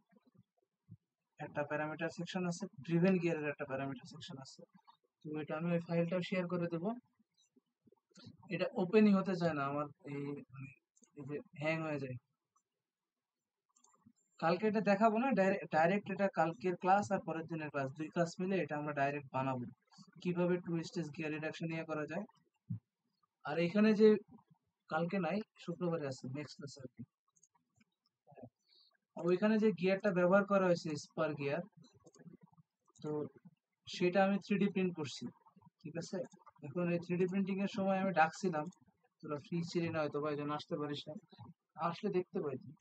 একটা প্যারামিটার সেকশন আছে, ড্রিভেন গিয়ারের একটা প্যারামিটার সেকশন আছে। তো এটা আমি ওই ফাইলটাও শেয়ার করে দেবো। এটা ওপেনই হতে চায় না আমার, এই মানে এই যে হ্যাং হয়ে যায়। কালকে এটা দেখাবো না, ডাইরেক্ট এটা কালকের ক্লাস আর পরের দিনের ক্লাস, দুই ক্লাস মিলে এটা আমরা ডাইরেক্ট বানাবো, কিভাবে টু স্টেজ গিয়ার রিডাকশন নিয়ে করা যায়। আর এখানে যে কালকে নাই, শুক্রবারে আছে নেক্সট ক্লাস আর কি। আর ওইখানে যে গিয়ারটা ব্যবহার করা হয়েছে স্পার গিয়ার, তো সেটা আমি 3D প্রিন্ট করছি, ঠিক আছে। এখন এই 3D প্রিন্টিং এর সময় আমি ডাকছিলাম, তোরা ফ্রি ছিলি না হয়তো বা, এই জন্য আসতে পারিস না, আসলে দেখতে পাইতি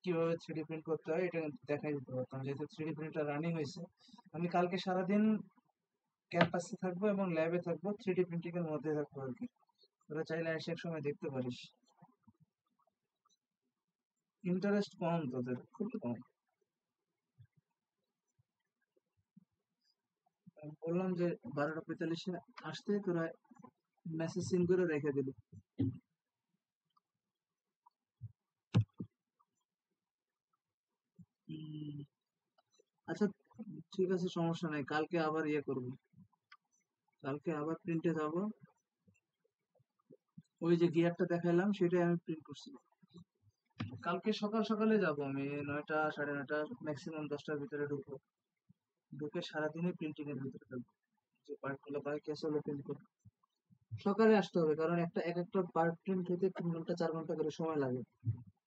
কিভাবে 3D প্রিন্ট করতে হয়, এটা কিন্তু দেখাই দিতে পারতাম, যেহেতু 3D প্রিন্টার রানিং হয়েছে। আমি কালকে সারাদিন ক্যাম্পাসে থাকবো এবং ল্যাবে থাকবো, 3D প্রিন্টিং এর মধ্যে থাকবো আর কি। তোরা চাইলে এসে এক সময় দেখতে পারিস। ইন্টারেস্ট কম তোদের, খুবই কম। আমি বললাম যে 12:45-এ আসতে, তোরা মেসেজ সিন করে রেখে দিলি। উম, আচ্ছা, ঠিক আছে, সমস্যা নাই, কালকে আবার ইয়ে করবো, কালকে আবার প্রিন্টে যাব। ওই যে গিয়ারটা দেখাইলাম সেটাই আমি প্রিন্ট করছি। কালকে সকাল সকালে যাব আমি, 9টা 9:30, ম্যাক্সিমাম 10টার ভিতরে ঢুকবো। ঢুকে সারাদিনই প্রিন্টিং এর ভিতরে থাকবো, যে পার্টগুলো বাকি আছে ওগুলো প্রিন্ট করবো। সকালে আসতে হবে, কারণ এক একটা পার্ট প্রিন্ট হতে 3 ঘন্টা 4 ঘন্টা করে সময় লাগে।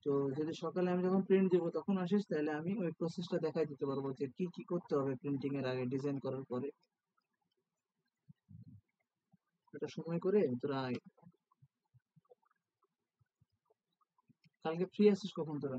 তো যদি সকালে আমি যখন প্রিন্ট দিব তখন আসিস, তাহলে আমি ওই প্রসেসটা দেখাই দিতে পারবো যে কি কি করতে হবে প্রিন্টিং এর আগে, ডিজাইন করার পরে। এটা সময় করে তোরা আয়। কালকে ফ্রি আছিস কখন তোরা?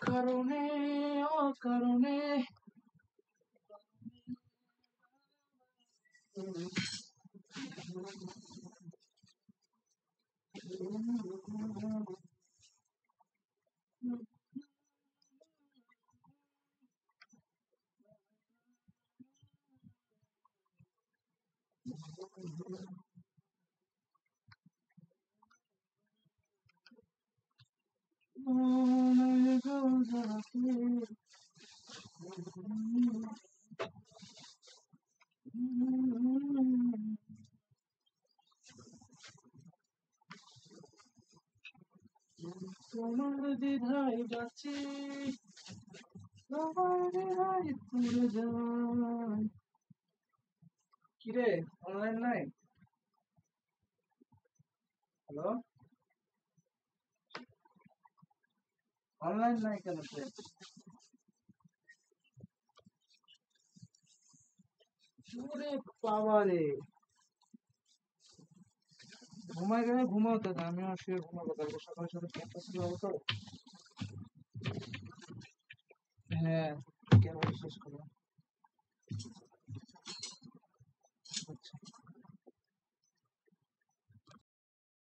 কারণে অকারণে তোমার দ্বিধায় বাঁচি, তোমার দ্বিধায় পুরে যায়। কিরে, অনলাইন নাই? হ্যালো, অনলাইন নাই কেন তুই? ওরে বাবা রে, ঘুমাই গেলে ঘুমাও তো, আমিও শুয়ে ঘুমাবো, কালকে সকাল সকাল ক্যাম্পাসে যাবো তো। হ্যাঁ, কেন শেষ করবো।